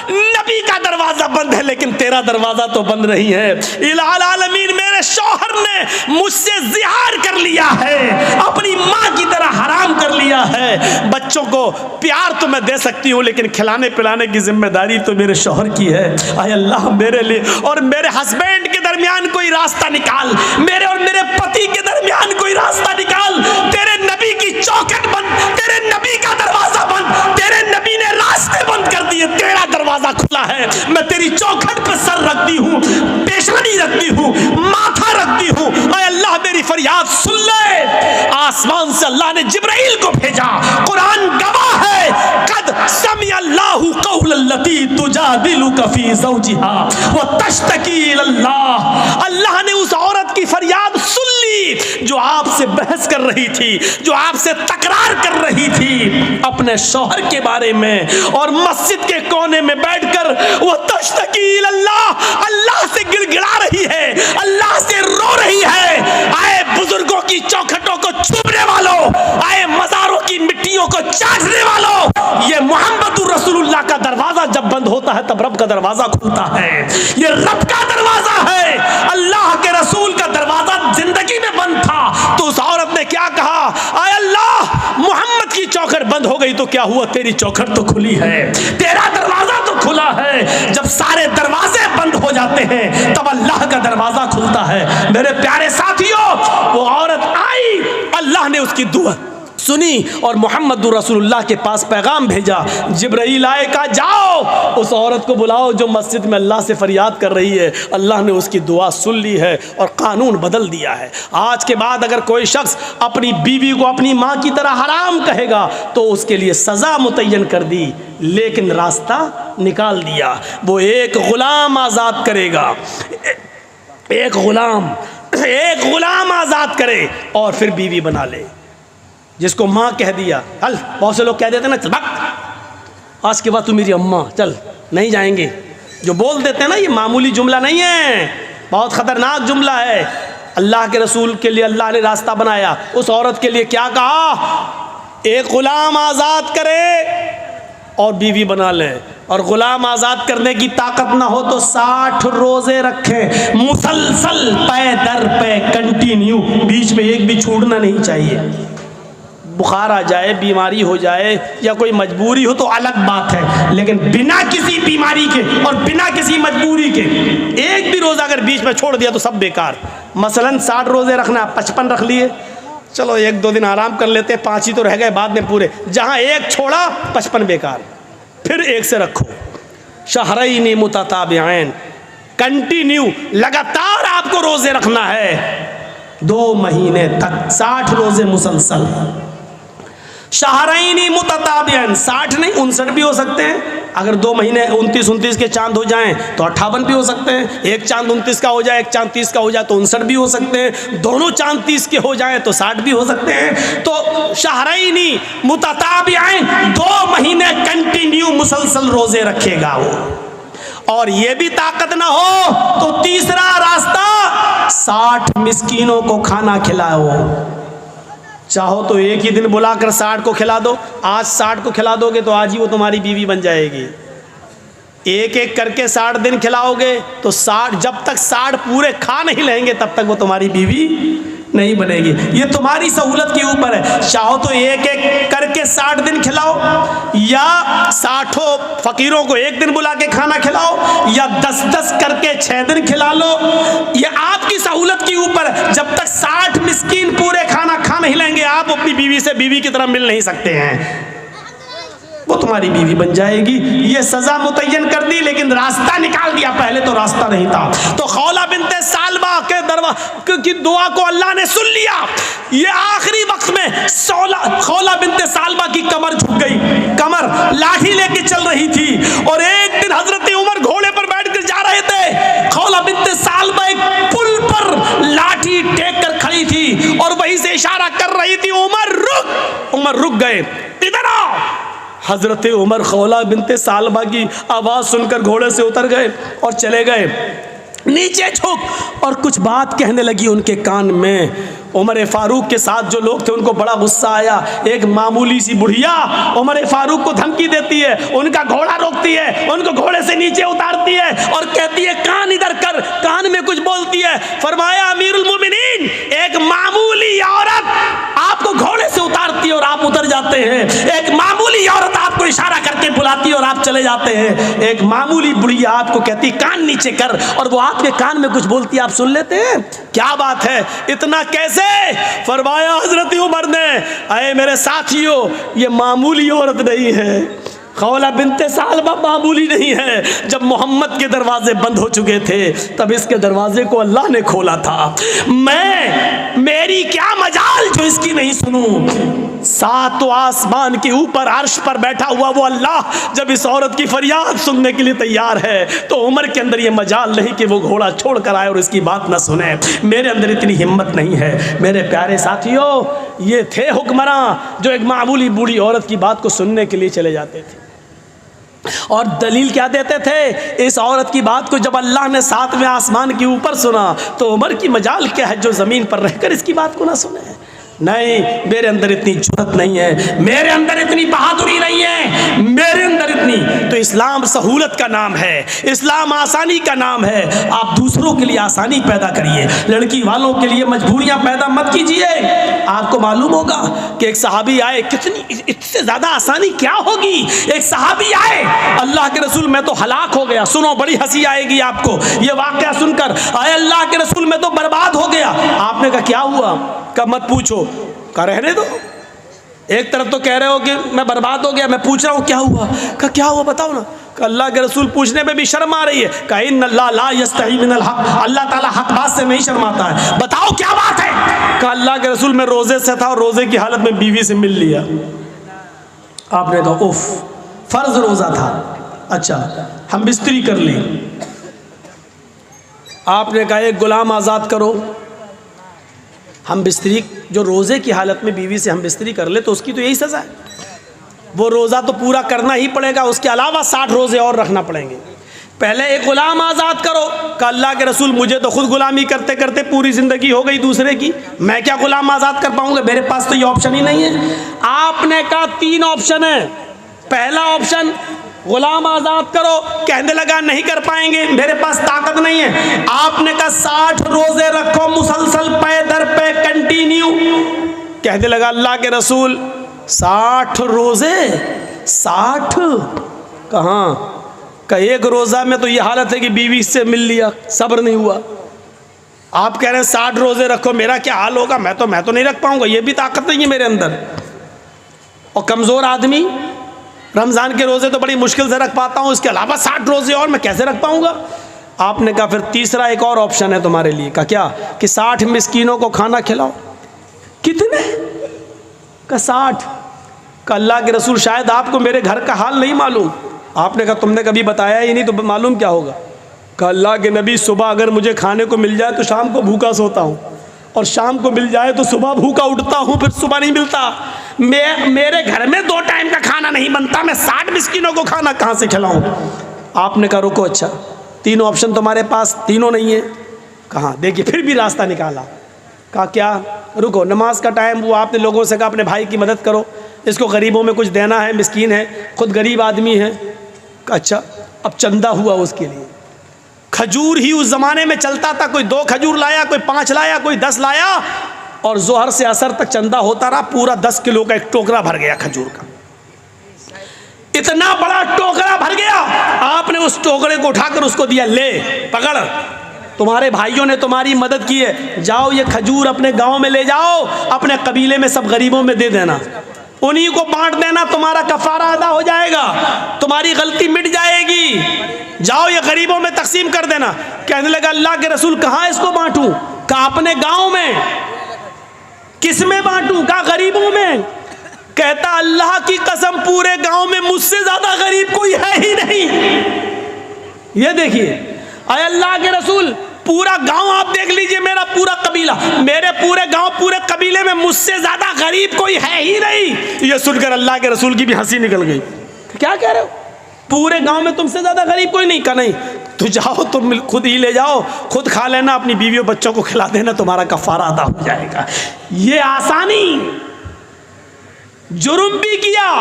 नबी का दरवाज़ा बंद है लेकिन तेरा दरवाज़ा तो बंद नहीं है। इलाहुल आलमीन मेरे शौहर ने मुझसे ज़िहार कर लिया है, अपनी माँ की तरह हराम कर लिया है। बच्चों को प्यार तो मैं दे सकती हूँ लेकिन खिलाने पिलाने की जिम्मेदारी तो मेरे शौहर की है। आए अल्लाह मेरे लिए और मेरे हस्बैंड के दरमियान कोई रास्ता निकाल, मेरे और मेरे पति के दरमियान कोई रास्ता निकाल। तेरे नबी की चौखट बंद, तेरे नबी का दरवाज़ा बंद, तेरे नबी ने रास्ते बंद कर दिए, तेरा दरवाज़ा खुला है। मैं तेरी चौखट पर सर रखती हूँ, पेशानी रखती हूँ, माथा रखती हूँ। आए अल्लाह मेरी फरियाद सुन ले। आसमान से अल्लाह ने जिब्राइल को भेजा, कुरान गवाह है, कद समी अल्लाहु कौलल्लती तुजादिलुका फी ज़ौजिहा व तश्तकी इलल्लाह। अल्लाह ने उस औरत की फरियाद सुन ली जो आपसे बहस कर रही थी, जो आपसे तकरार कर रही थी अपने शौहर के बारे में, और मस्जिद के कोने में बैठकर वो तश्तकी इलल्लाह, अल्लाह से गिड़गिड़ा रही है, अल्लाह से रो रही है। आए बुजुर्गों की चौखटों को छूने वालों, आए मज़ारों की मिट्टियों को चाटने वालों, ये मोहम्मदुर रसूलुल्लाह का दरवाजा जब बंद होता होता है तब रब का दरवाजा खुलता है। ये रब का दरवाजा है, अल्लाह के रसूल का दरवाजा जिंदगी में बंद था तो उस औरत ने क्या कहा, आय अल्लाह मोहम्मद की चौखट बंद हो गई तो क्या हुआ, तेरी चौखट तो खुली है, तेरा दरवाजा तो खुला है। जब सारे दरवाजे बंद हो जाते हैं तब अल्लाह का दरवाजा खुलता है। मेरे प्यारे साथियों, वो औरत आई, अल्लाह ने उसकी दुआ सुनी और मोहम्मद रसूलुल्लाह के पास पैगाम भेजा। जिब्राइल आए, कहा जाओ उस औरत को बुलाओ जो मस्जिद में अल्लाह से फरियाद कर रही है। अल्लाह ने उसकी दुआ सुन ली है और कानून बदल दिया है। आज के बाद अगर कोई शख्स अपनी बीवी को अपनी माँ की तरह हराम कहेगा तो उसके लिए सज़ा मुतय्यन कर दी, लेकिन रास्ता निकाल दिया। वो एक गुलाम आज़ाद करेगा, एक गुलाम आज़ाद करे और फिर बीवी बना ले। जिसको माँ कह दिया, चल, बहुत से लोग कह देते ना, चल भाग, आज के बाद तू मेरी अम्मा, चल नहीं जाएंगे। जो बोल देते हैं ना, ये मामूली जुमला नहीं है, बहुत ख़तरनाक जुमला है। अल्लाह के रसूल के लिए अल्लाह ने रास्ता बनाया। उस औरत के लिए क्या कहा, एक ग़ुलाम आज़ाद करे और बीवी बना ले। और ग़ुलाम आज़ाद करने की ताकत ना हो तो 60 रोज़े रखें मुसलसल, पे दर पे, कंटिन्यू, बीच में एक भी छूटना नहीं चाहिए। बुखार आ जाए, बीमारी हो जाए या कोई मजबूरी हो तो अलग बात है, लेकिन बिना किसी बीमारी के और बिना किसी मजबूरी के एक भी रोज़ा अगर बीच में छोड़ दिया तो सब बेकार। मसलन 60 रोज़े रखना, 55 रख लिए, चलो 1-2 दिन आराम कर लेते, 5 ही तो रह गए बाद में पूरे। जहाँ एक छोड़ा 55 बेकार, फिर एक से रखो। शहरैन मुतताबिऐन, कंटिन्यू, लगातार आपको रोज़े रखना है 2 महीने तक, 60 रोज़े मुसलसल। शहरैन मुतताबिऐन, 60 नहीं 59 भी हो सकते हैं। अगर 2 महीने 29 के चांद हो जाएं तो 58 भी हो सकते हैं। एक चांद 29 का हो जाए, एक चांद 30 का हो जाए तो 59 भी हो सकते हैं। दोनों चांद 30 के हो जाएं तो 60 भी हो सकते हैं। तो शहरैन मुतताबिऐन, 2 महीने कंटिन्यू मुसलसल रोजे रखेगा वो। और ये भी ताकत ना हो तो तीसरा रास्ता, 60 मिस्कीनों को खाना खिलाओ। चाहो तो एक ही दिन बुलाकर 60 को खिला दो। आज 60 को खिला दोगे तो आज ही वो तुम्हारी बीवी बन जाएगी। एक एक करके 60 दिन खिलाओगे तो 60, जब तक 60 पूरे खा नहीं लेंगे तब तक वो तुम्हारी बीवी नहीं बनेगी। ये तुम्हारी सहूलत के ऊपर है। चाहो तो एक एक करके 60 दिन खिलाओ, या 60 फकीरों को एक दिन बुला के खाना खिलाओ, या 10-10 करके 6 दिन खिला लो। ये आपकी सहूलत के ऊपर। जब तक 60 मिस्कीन पूरे खाना खा नहीं लेंगे आप अपनी बीवी से बीवी की तरह मिल नहीं सकते हैं। वो तुम्हारी बीवी बन जाएगी। ये सज़ा मुतय्यन कर दी, लेकिन रास्ता निकाल दिया, पहले तो रास्ता नहीं था। तो खौला बिनते सालबा के की दुआ को अल्लाह ने सुन लिया। ये आखिरी वक्त में खौला बिनते सालबा की कमर झुक गई, कमर लाठी लेके चल रही थी। और एक दिन हजरत उमर घोड़े पर बैठ कर जा रहे थे, खौला बिनते सालबा एक पुल पर लाठी टेक कर खड़ी थी और वहीं से इशारा कर रही थी, उमर रुक। उमर रुक गए, इधर आओ। हजरत उमर खौला बिनते सालबा की आवाज़ सुनकर घोड़े से उतर गए और चले गए नीचे झुक, और कुछ बात कहने लगी उनके कान में। उमर फारूक के साथ जो लोग थे उनको बड़ा गुस्सा आया। एक मामूली सी बुढ़िया उमर फारूक को धमकी देती है, उनका घोड़ा रोकती है, उनको घोड़े से नीचे उतारती है और कहती है कान इधर कर। कान में कुछ बोलती है। फरमाया अमीरुल मोमिनीन, एक मामूली औरत आपको घोड़े से उतारती है और आप उतर जाते हैं। एक मामूली औरत आपको इशारा करके बुलाती है और आप चले जाते हैं। एक मामूली बुढ़िया आपको कहती कान नीचे कर, और वो आपके कान में कुछ बोलती है, आप सुन लेते हैं। क्या बात है, इतना कैसे? फरमाया हजरत उमर ने, अरे मेरे साथियों, ये मामूली औरत नहीं है। खौला बिनते सालबा मामूली नहीं है। जब मोहम्मद के दरवाजे बंद हो चुके थे तब इसके दरवाजे को अल्लाह ने खोला था। मेरी क्या मजाल जो इसकी नहीं सुनूं। 7 आसमान के ऊपर अर्श पर बैठा हुआ वो अल्लाह जब इस औरत की फरियाद सुनने के लिए तैयार है तो उमर के अंदर ये मजाल नहीं कि वो घोड़ा छोड़ कर आए और इसकी बात न सुने। मेरे अंदर इतनी हिम्मत नहीं है। मेरे प्यारे साथियों, ये थे हुक्मरान जो एक मामूली बूढ़ी औरत की बात को सुनने के लिए चले जाते थे। और दलील क्या देते थे? इस औरत की बात को जब अल्लाह ने 7वें आसमान के ऊपर सुना तो उमर की मजाल क्या है जो ज़मीन पर रहकर इसकी बात को ना सुने। नहीं, मेरे अंदर इतनी जुर्रत नहीं है, मेरे अंदर इतनी बहादुरी नहीं है, मेरे अंदर इतनी। तो इस्लाम सहूलत का नाम है, इस्लाम आसानी का नाम है। आप दूसरों के लिए आसानी पैदा करिए, लड़की वालों के लिए मजबूरियां पैदा मत कीजिए। आपको मालूम होगा कि एक सहाबी आए, कितनी इससे ज़्यादा आसानी क्या होगी। एक सहाबी आए, अल्लाह के रसूल मैं तो हलाक हो गया। सुनो, बड़ी हंसी आएगी आपको ये वाक़या सुनकर। आए अल्लाह के रसूल मैं तो बर्बाद हो गया। आपने कहा क्या हुआ? कहा मत पूछो। कहा रहने दो। एक तरफ तो कह रहे हो कि मैं बर्बाद हो गया, मैं पूछ रहा हूँ क्या हुआ। कहा क्या हुआ बताओ ना। कहा अल्लाह के रसूल पूछने में भी शर्म आ रही है। कहा इन्नल्लाह ला यस्तही मिनल हक, अल्लाह ताला हक बात से नहीं शर्माता है, बताओ क्या बात है। कहा अल्लाह के रसूल मैं रोजे से था और रोजे की हालत में बीवी से मिल लिया। आपने कहा उफ, फर्ज रोजा था, अच्छा हम बिस्तरी कर लें। आपने कहा एक गुलाम आज़ाद करो। हम बिस्तरी, जो रोज़े की हालत में बीवी से हम बिस्तरी कर ले तो उसकी तो यही सज़ा है। वो रोज़ा तो पूरा करना ही पड़ेगा, उसके अलावा 60 रोज़े और रखना पड़ेंगे। पहले एक ग़ुलाम आज़ाद करो। कहा अल्लाह के रसूल मुझे तो खुद ग़ुलामी करते करते पूरी ज़िंदगी हो गई दूसरे की, मैं क्या ग़ुलाम आज़ाद कर पाऊँगा, मेरे पास तो ये ऑप्शन ही नहीं है। आपने कहा 3 ऑप्शन है। पहला ऑप्शन गुलाम आज़ाद करो। कहने लगा नहीं कर पाएंगे, मेरे पास ताकत नहीं है। आपने कहा 60 रोज़े रखो मुसलसल पे दर पे कंटिन्यू। कहने लगा अल्लाह के रसूल 60 रोज़े, 60 कहाँ का, एक रोज़ा में तो ये हालत है कि बीवी से मिल लिया, सब्र नहीं हुआ। आप कह रहे हैं 60 रोज़े रखो, मेरा क्या हाल होगा, मैं तो नहीं रख पाऊंगा, ये भी ताकत नहीं है मेरे अंदर। और कमज़ोर आदमी रमज़ान के रोज़े तो बड़ी मुश्किल से रख पाता हूँ, इसके अलावा 60 रोज़े और मैं कैसे रख पाऊँगा। आपने कहा फिर तीसरा एक और ऑप्शन है तुम्हारे लिए। का क्या? कि 60 मिस्कीनों को खाना खिलाओ। कितने? का 60। का अल्लाह के रसूल शायद आपको मेरे घर का हाल नहीं मालूम। आपने कहा तुमने कभी बताया ही नहीं तो मालूम क्या होगा। का अल्लाह के नबी सुबह अगर मुझे खाने को मिल जाए तो शाम को भूखा सोता हूँ, और शाम को मिल जाए तो सुबह भूखा उठता हूँ, फिर सुबह नहीं मिलता। मेरे घर में 2 टाइम का खाना नहीं बनता, मैं 60 मिस्किनों को खाना कहाँ से खिलाऊं। आपने कहा रुको, अच्छा 3 ऑप्शन तुम्हारे पास, तीनों नहीं है। कहाँ देखिए, फिर भी रास्ता निकाला। कहा क्या? रुको, नमाज का टाइम हुआ, आपने लोगों से कहा अपने भाई की मदद करो, इसको गरीबों में कुछ देना है, मिस्कीन है, खुद गरीब आदमी है। अच्छा, अब चंदा हुआ उसके लिए। खजूर ही उस ज़माने में चलता था, कोई 2 खजूर लाया, कोई 5 लाया, कोई 10 लाया, और जोहर से असर तक चंदा होता रहा। पूरा 10 किलो का एक टोकरा भर गया खजूर का, इतना बड़ा टोकरा भर गया। आपने उस टोकरे को उठाकर उसको दिया, ले पकड़, तुम्हारे भाइयों ने तुम्हारी मदद की है, जाओ ये खजूर अपने गांव में ले जाओ, अपने कबीले में सब गरीबों में दे देना, उन्हीं को बांट देना, तुम्हारा कफारा अदा हो जाएगा, तुम्हारी गलती मिट जाएगी, जाओ ये गरीबों में तकसीम कर देना। कहने लगा अल्लाह के रसूल कहाँ इसको बांटूं? कहा अपने गांव में। किस में बांटूं? कहा गरीबों में। कहता अल्लाह की कसम पूरे गांव में मुझसे ज्यादा गरीब कोई है ही नहीं। ये देखिए, अरे अल्लाह के रसूल, पूरा गांव आप देख लीजिए, मेरा पूरा कबीला, मेरे पूरे गांव पूरे कबीले में मुझसे ज्यादा गरीब कोई है ही नहीं। ये सुनकर अल्लाह के रसूल की भी हंसी निकल गई। क्या कह रहे हो? पूरे गांव में तुमसे ज्यादा गरीब कोई नहीं? का नहीं, तो जाओ तुम खुद ही ले जाओ, खुद खा लेना, अपनी बीवियों बच्चों को खिला देना, तुम्हारा कफारा अदा हो जाएगा। ये आसानी, जुर्म भी किया,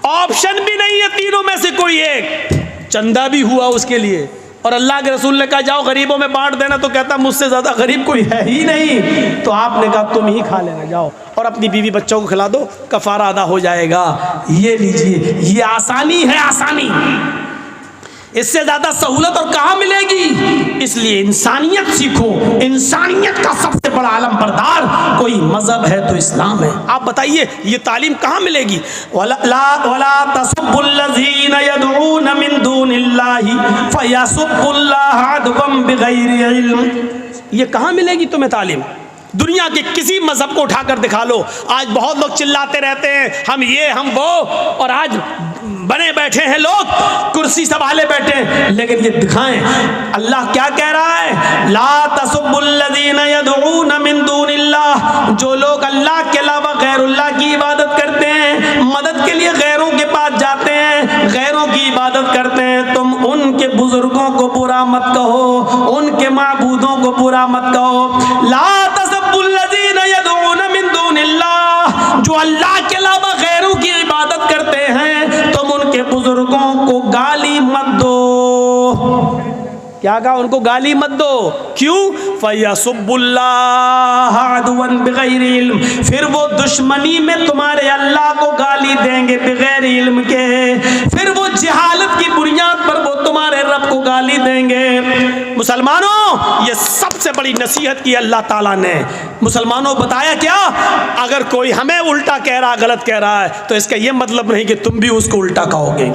ऑप्शन भी नहीं है तीनों में से कोई एक, चंदा भी हुआ उसके लिए, और अल्लाह के रसूल ने कहा जाओ गरीबों में बांट देना, तो कहता मुझसे ज़्यादा गरीब कोई है ही नहीं। तो आपने कहा तुम ही खा लेना, जाओ और अपनी बीवी बच्चों को खिला दो, कफारा अदा हो जाएगा। ये लीजिए, ये आसानी है, आसानी, इससे ज़्यादा सहूलत और कहाँ मिलेगी। इसलिए इंसानियत सीखो, इंसानियत का सबसे बड़ा आलम बरदार कोई मज़हब है तो इस्लाम है। आप बताइए ये तालीम कहाँ मिलेगी? वला तसुब्बुल्लज़ीना यदऊना मिन दूनिल्लाहि फयसुब्बुल्लाह अदवन बिगैरि इल्म। ये कहाँ मिलेगी तुम्हें तालीम? दुनिया के किसी मजहब को उठाकर दिखा लो। आज बहुत लोग चिल्लाते रहते हैं हम ये हम वो, और आज बने बैठे हैं लोग, कुर्सी संभाले बैठे हैं, लेकिन ये दिखाएं अल्लाह क्या कह रहा है। ला तसुब्बुल्लज़ीना यदऊना मिन दूनिल्लाह, जो लोग अल्लाह के अलावा गैरुल्लाह की इबादत करते हैं, मदद के लिए गैरों के पास जाते हैं, गैरों की इबादत करते हैं, तुम उनके बुजुर्गों को बुरा मत कहो, उनके माबूदों को बुरा मत कहो। ला तसुब्बुल्लज़ीना यदऊना मिन दूनिल्लाह, जो अल्लाह के अलावा गैरों की इबादत करते हैं, तुम उनके बुजुर्गों को क्या कहा? उनको गाली मत दो। क्यों? फयसुब्बुल्लाह अदवन बिगैर इल्म, फिर वो दुश्मनी में तुम्हारे अल्लाह को गाली देंगे बगैर इल्म के, फिर वो जहालत की बुनियाद पर वो तुम्हारे रब को गाली देंगे। मुसलमानों, ये सबसे बड़ी नसीहत की अल्लाह ताला ने मुसलमानों बताया क्या? अगर कोई हमें उल्टा कह रहा, गलत कह रहा है, तो इसका ये मतलब नहीं कि तुम भी उसको उल्टा कहोगे।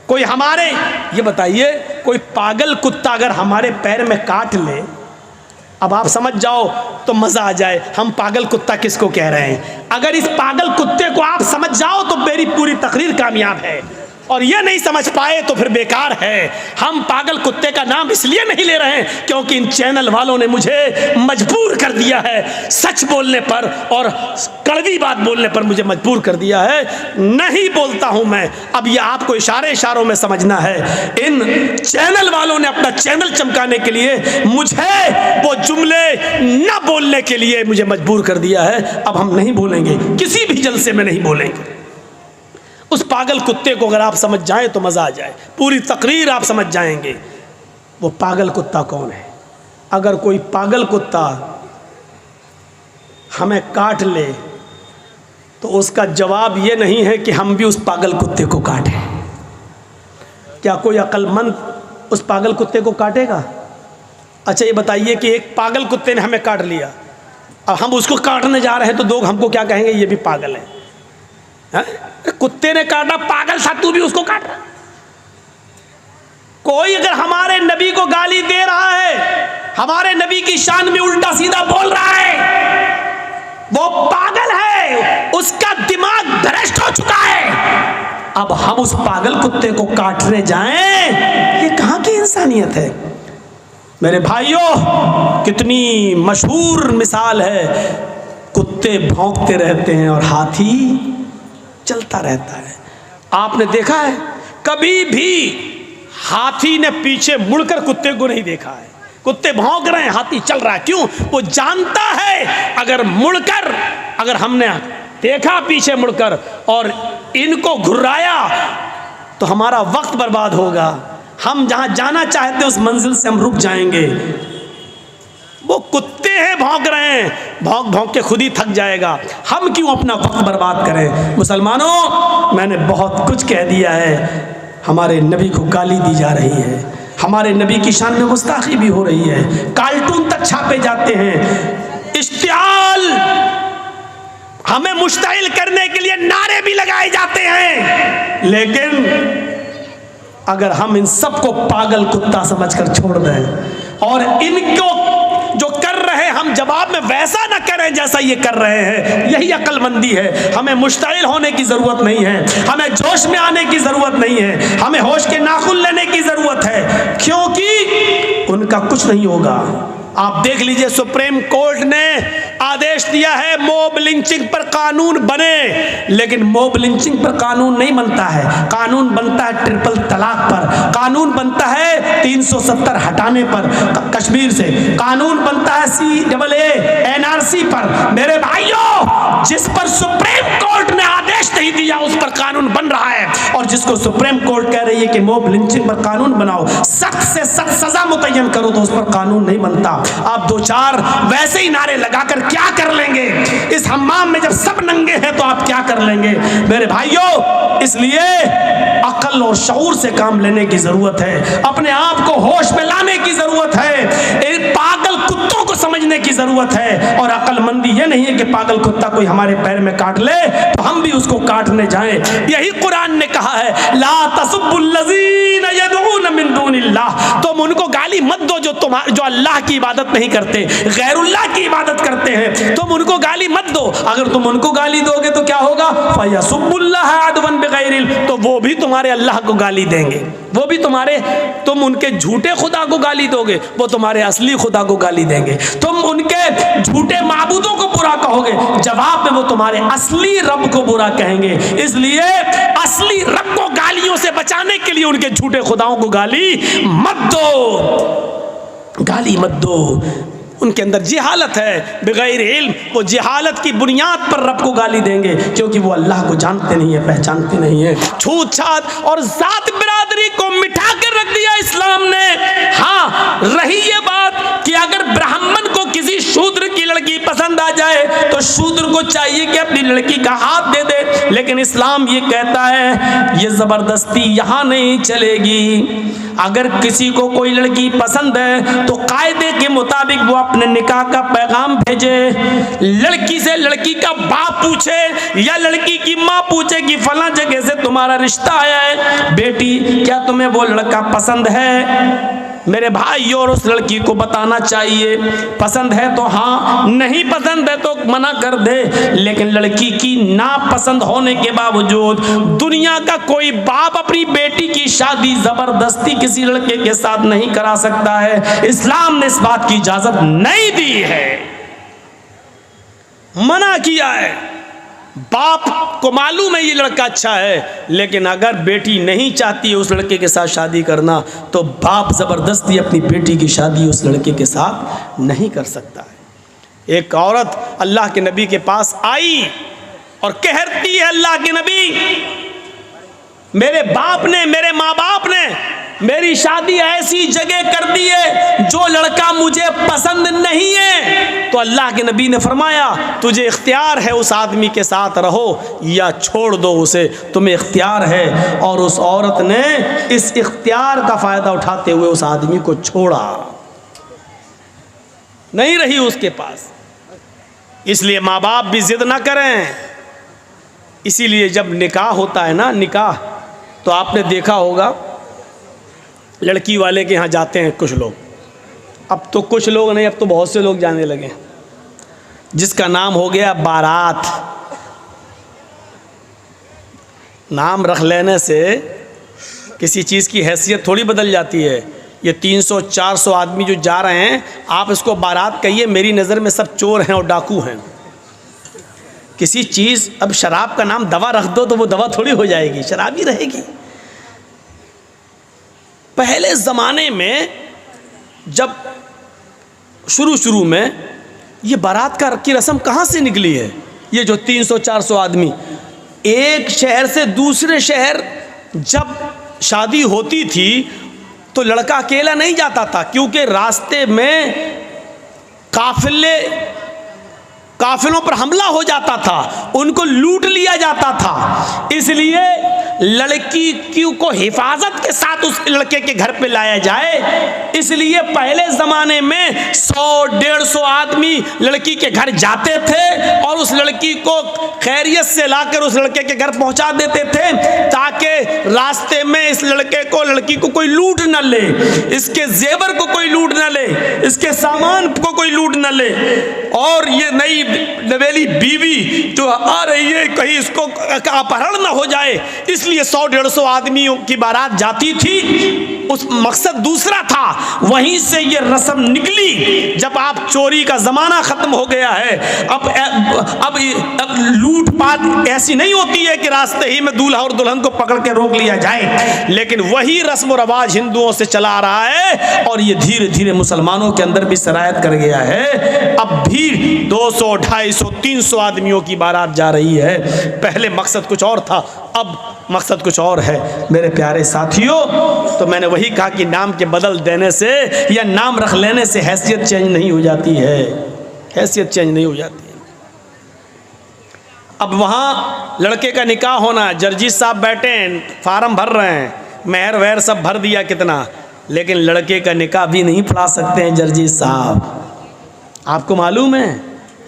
कोई हमारे, ये बताइए, कोई पागल कुत्ता अगर हमारे पैर में काट ले, अब आप समझ जाओ तो मजा आ जाए हम पागल कुत्ता किसको कह रहे हैं। अगर इस पागल कुत्ते को आप समझ जाओ तो मेरी पूरी तकरीर कामयाब है, और ये नहीं समझ पाए तो फिर बेकार है। हम पागल कुत्ते का नाम इसलिए नहीं ले रहे हैं क्योंकि इन चैनल वालों ने मुझे मजबूर कर दिया है, सच बोलने पर और कड़वी बात बोलने पर मुझे मजबूर कर दिया है। नहीं बोलता हूं मैं। अब ये आपको इशारों में समझना है। इन चैनल वालों ने अपना चैनल चमकाने के लिए मुझे वो जुमले न बोलने के लिए मुझे मजबूर कर दिया है। अब हम नहीं बोलेंगे, किसी भी जलसे में नहीं बोलेंगे। उस पागल कुत्ते को अगर आप समझ जाएं तो मज़ा आ जाए, पूरी तकरीर आप समझ जाएंगे। वो पागल कुत्ता कौन है? अगर कोई पागल कुत्ता हमें काट ले तो उसका जवाब ये नहीं है कि हम भी उस पागल कुत्ते को काटें। क्या कोई अक्लमंद उस पागल कुत्ते को काटेगा? अच्छा ये बताइए कि एक पागल कुत्ते ने हमें काट लिया, अब हम उसको काटने जा रहे हैं तो लोग हमको क्या कहेंगे? ये भी पागल है। कुत्ते ने काटा, पागल सा तू भी उसको काट रहा। कोई अगर हमारे नबी को गाली दे रहा है, हमारे नबी की शान में उल्टा सीधा बोल रहा है, वो पागल है, उसका दिमाग भ्रष्ट हो चुका है। अब हम उस पागल कुत्ते को काटने जाएं, ये कहां की इंसानियत है? मेरे भाइयों, कितनी मशहूर मिसाल है, कुत्ते भौंकते रहते हैं और हाथी चलता रहता है। आपने देखा है कभी भी हाथी ने पीछे मुड़कर कुत्ते को नहीं देखा है। कुत्ते भौंक रहे हैं, हाथी चल रहा है। क्यों? वो जानता है अगर मुड़कर, अगर हमने देखा पीछे मुड़कर और इनको घुर्राया तो हमारा वक्त बर्बाद होगा। हम जहां जाना चाहते हैं उस मंजिल से हम रुक जाएंगे। वो कुत्ते हैं, भौंक रहे हैं, भौंक भौंक के खुद ही थक जाएगा। हम क्यों अपना वक्त बर्बाद करें? मुसलमानों, मैंने बहुत कुछ कह दिया है। हमारे नबी को गाली दी जा रही है, हमारे नबी की शान में गुस्ताखी भी हो रही है, कार्टून तक छापे जाते हैं, इश्तियाल, हमें मुश्ताइल करने के लिए नारे भी लगाए जाते हैं। लेकिन अगर हम इन सबको पागल कुत्ता समझकर छोड़ दें और इनको जो कर रहे हैं हम जवाब में वैसा ना करें जैसा ये कर रहे हैं, यही अक्लमंदी है। हमें मुश्ताइल होने की जरूरत नहीं है, हमें जोश में आने की जरूरत नहीं है, हमें होश के नाखून लेने की जरूरत है, क्योंकि उनका कुछ नहीं होगा। आप देख लीजिए, सुप्रीम कोर्ट ने आदेश दिया है मॉब लिंचिंग पर कानून बने, लेकिन मॉब लिंचिंग पर कानून नहीं बनता है। कानून बनता है ट्रिपल तलाक पर, कानून बनता है 370 हटाने पर कश्मीर से, कानून बनता है CAA NRC पर। मेरे भाइयों, जिस पर सुप्रीम कोर्ट ने आदेश नहीं दिया उस पर कानून बन रहा है, और जिसको सुप्रीम कोर्ट कह रही है कि मॉब लिंचिंग पर कानून बनाओ, सख्त से सख्त सजा मुतय्यन करो, तो उस पर कानून नहीं बनता। आप दो चार वैसे ही नारे लगाकर क्या कर लेंगे? इस हम्माम में जब सब नंगे हैं तो आप क्या कर लेंगे? मेरे भाइयों, इसलिए अक्ल और शऊर से काम लेने की जरूरत है, अपने आप को होश में लाने की जरूरत है, इन पागल कुत्तों को समझने की जरूरत है। और अक्लमंदी ये नहीं है कि पागल कुत्ता कोई हमारे पैर में काट ले तो हम भी उसको काटने जाएं। यही कुरान ने कहा है, ला तसुब्बुल्लज़ीना यदऊन मिन दूनिल्लाह, तुम उनको गाली मत दो जो अल्लाह की इबादत नहीं करते, गैरुल्लाह की इबादत करते हैं, तुम उनको गाली मत दो। अगर तुम उनको गाली दोगे तो क्या होगा? फयसुब्बुल्लाह अदवन बिगैर इल्म, तो वो भी तुम्हारे अल्लाह को गाली देंगे, वो भी तुम उनके झूठे खुदा को गाली दोगे, वो तुम्हारे असली खुदा को गाली देंगे। तुम उनके झूठे माबूदों को बुरा कहोगे, जवाब में वो तुम्हारे असली रब को बुरा कहेंगे। इसलिए असली रब को गालियों से बचाने के लिए उनके झूठे खुदाओं को गाली मत दो, गाली मत दो। उनके अंदर जिहालत है, बगैर इल्म, वो जिहालत की बुनियाद पर रब को गाली देंगे, क्योंकि वो अल्लाह को जानते नहीं है, पहचानते नहीं है। छूत छात और जात बिरादरी को मिटा कर दिया इस्लाम ने। हाँ, रही ये बात कि अगर ब्राह्मण को किसी शूद्र की लड़की पसंद आ जाए तो शूद्र को चाहिए कि अपनी लड़की का हाथ दे दे, लेकिन इस्लाम ये कहता है ये जबरदस्ती यहां नहीं चलेगी। अगर किसी को कोई लड़की पसंद है तो कायदे के मुताबिक वो अपने निकाह का पैगाम भेजे, लड़की से लड़की का बाप पूछे या लड़की की माँ पूछे कि फला जगह से तुम्हारा रिश्ता आया है, बेटी क्या तुम्हें वो लड़का पसंद है? मेरे भाई और उस लड़की को बताना चाहिए, पसंद है तो हाँ, नहीं पसंद है तो मना कर दे। लेकिन लड़की की नापसंद होने के बावजूद दुनिया का कोई बाप अपनी बेटी की शादी जबरदस्ती किसी लड़के के साथ नहीं करा सकता है। इस्लाम ने इस बात की इजाजत नहीं दी है, मना किया है। बाप को मालूम है ये लड़का अच्छा है, लेकिन अगर बेटी नहीं चाहती है उस लड़के के साथ शादी करना तो बाप जबरदस्ती अपनी बेटी की शादी उस लड़के के साथ नहीं कर सकता है। एक औरत अल्लाह के नबी के पास आई और कहती है, अल्लाह के नबी, मेरे बाप ने, मेरे माँ बाप ने मेरी शादी ऐसी जगह कर दी है जो लड़का मुझे पसंद नहीं है। तो अल्लाह के नबी ने फरमाया, तुझे इख्तियार है उस आदमी के साथ रहो या छोड़ दो उसे, तुम्हें इख्तियार है। और उस औरत ने इस इख्तियार का फ़ायदा उठाते हुए उस आदमी को छोड़ा, नहीं रही उसके पास। इसलिए माँ बाप भी जिद ना करें। इसीलिए जब निकाह होता है ना, निकाह, तो आपने देखा होगा लड़की वाले के यहाँ जाते हैं कुछ लोग, अब तो कुछ लोग नहीं, अब तो बहुत से लोग जाने लगे, जिसका नाम हो गया बारात। नाम रख लेने से किसी चीज़ की हैसियत थोड़ी बदल जाती है। ये 300-400 आदमी जो जा रहे हैं, आप इसको बारात कहिए, मेरी नज़र में सब चोर हैं और डाकू हैं। किसी चीज़, अब शराब का नाम दवा रख दो तो वो दवा थोड़ी हो जाएगी, शराब ही रहेगी। पहले ज़माने में जब शुरू में ये बारात की रस्म कहाँ से निकली है? ये जो 300-400 आदमी एक शहर से दूसरे शहर जब शादी होती थी तो लड़का अकेला नहीं जाता था, क्योंकि रास्ते में काफिलों पर हमला हो जाता था, उनको लूट लिया जाता था। इसलिए लड़की को हिफाजत के साथ उस लड़के के घर पे लाया जाए, इसलिए पहले ज़माने में 100-150 आदमी लड़की के घर जाते थे और उस लड़की को खैरियत से लाकर उस लड़के के घर पहुंचा देते थे, ताकि रास्ते में इस लड़की को कोई लूट न ले, इसके जेवर को कोई लूट न ले, इसके सामान को कोई लूट न ले। और ये नई नवेली बीवी जो आ रही है कहीं इसको अपहरण न हो जाए, इसलिए 100-150 आदमियों की बारात जाती थी। उस मकसद दूसरा था, वहीं से ये रस्म निकली। जब आप चोरी का ज़माना ख़त्म हो गया है, अब लूटपाट ऐसी नहीं होती है कि रास्ते ही में दूल्हा और दुल्हन को पकड़ के रोक लिया जाए, लेकिन वही रस्म और रवाज हिंदुओं से चला आ रहा है और ये धीरे धीरे मुसलमानों के अंदर भी सरायत कर गया है। अब भी 200, 250, 300 आदमियों की बारात जा रही है। पहले मकसद कुछ और था, अब मकसद कुछ और है। मेरे प्यारे साथियों, तो मैंने वही कहा कि नाम के बदल देने से या नाम रख लेने से हैसियत चेंज नहीं हो जाती है, हैसियत चेंज नहीं हो जाती है। अब वहाँ लड़के का निकाह होना, जर्जी साहब बैठे हैं, फार्म भर रहे हैं, मेहर वहर सब भर दिया कितना, लेकिन लड़के का निकाह भी नहीं पढ़ा सकते हैं जर्जी साहब। आपको मालूम है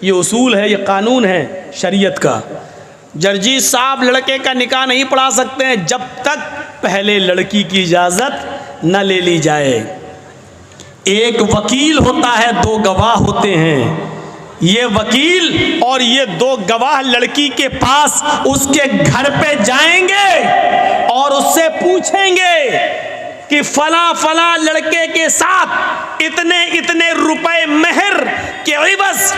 ये उसूल है, ये कानून है शरीयत का। जर्जी साहब लड़के का निकाह नहीं पढ़ा सकते हैं जब तक पहले लड़की की इजाज़त न ले ली जाए। एक वकील होता है, 2 गवाह होते हैं। ये वकील और ये 2 गवाह लड़की के पास उसके घर पे जाएंगे और उससे पूछेंगे कि फला फला लड़के के साथ इतने इतने रुपए मेहर के इवज़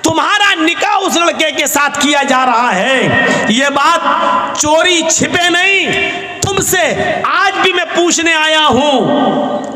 तुम्हारा निकाह उस लड़के के साथ किया जा रहा है। ये बात चोरी छिपे नहीं, तुमसे आज भी मैं पूछने आया हूं,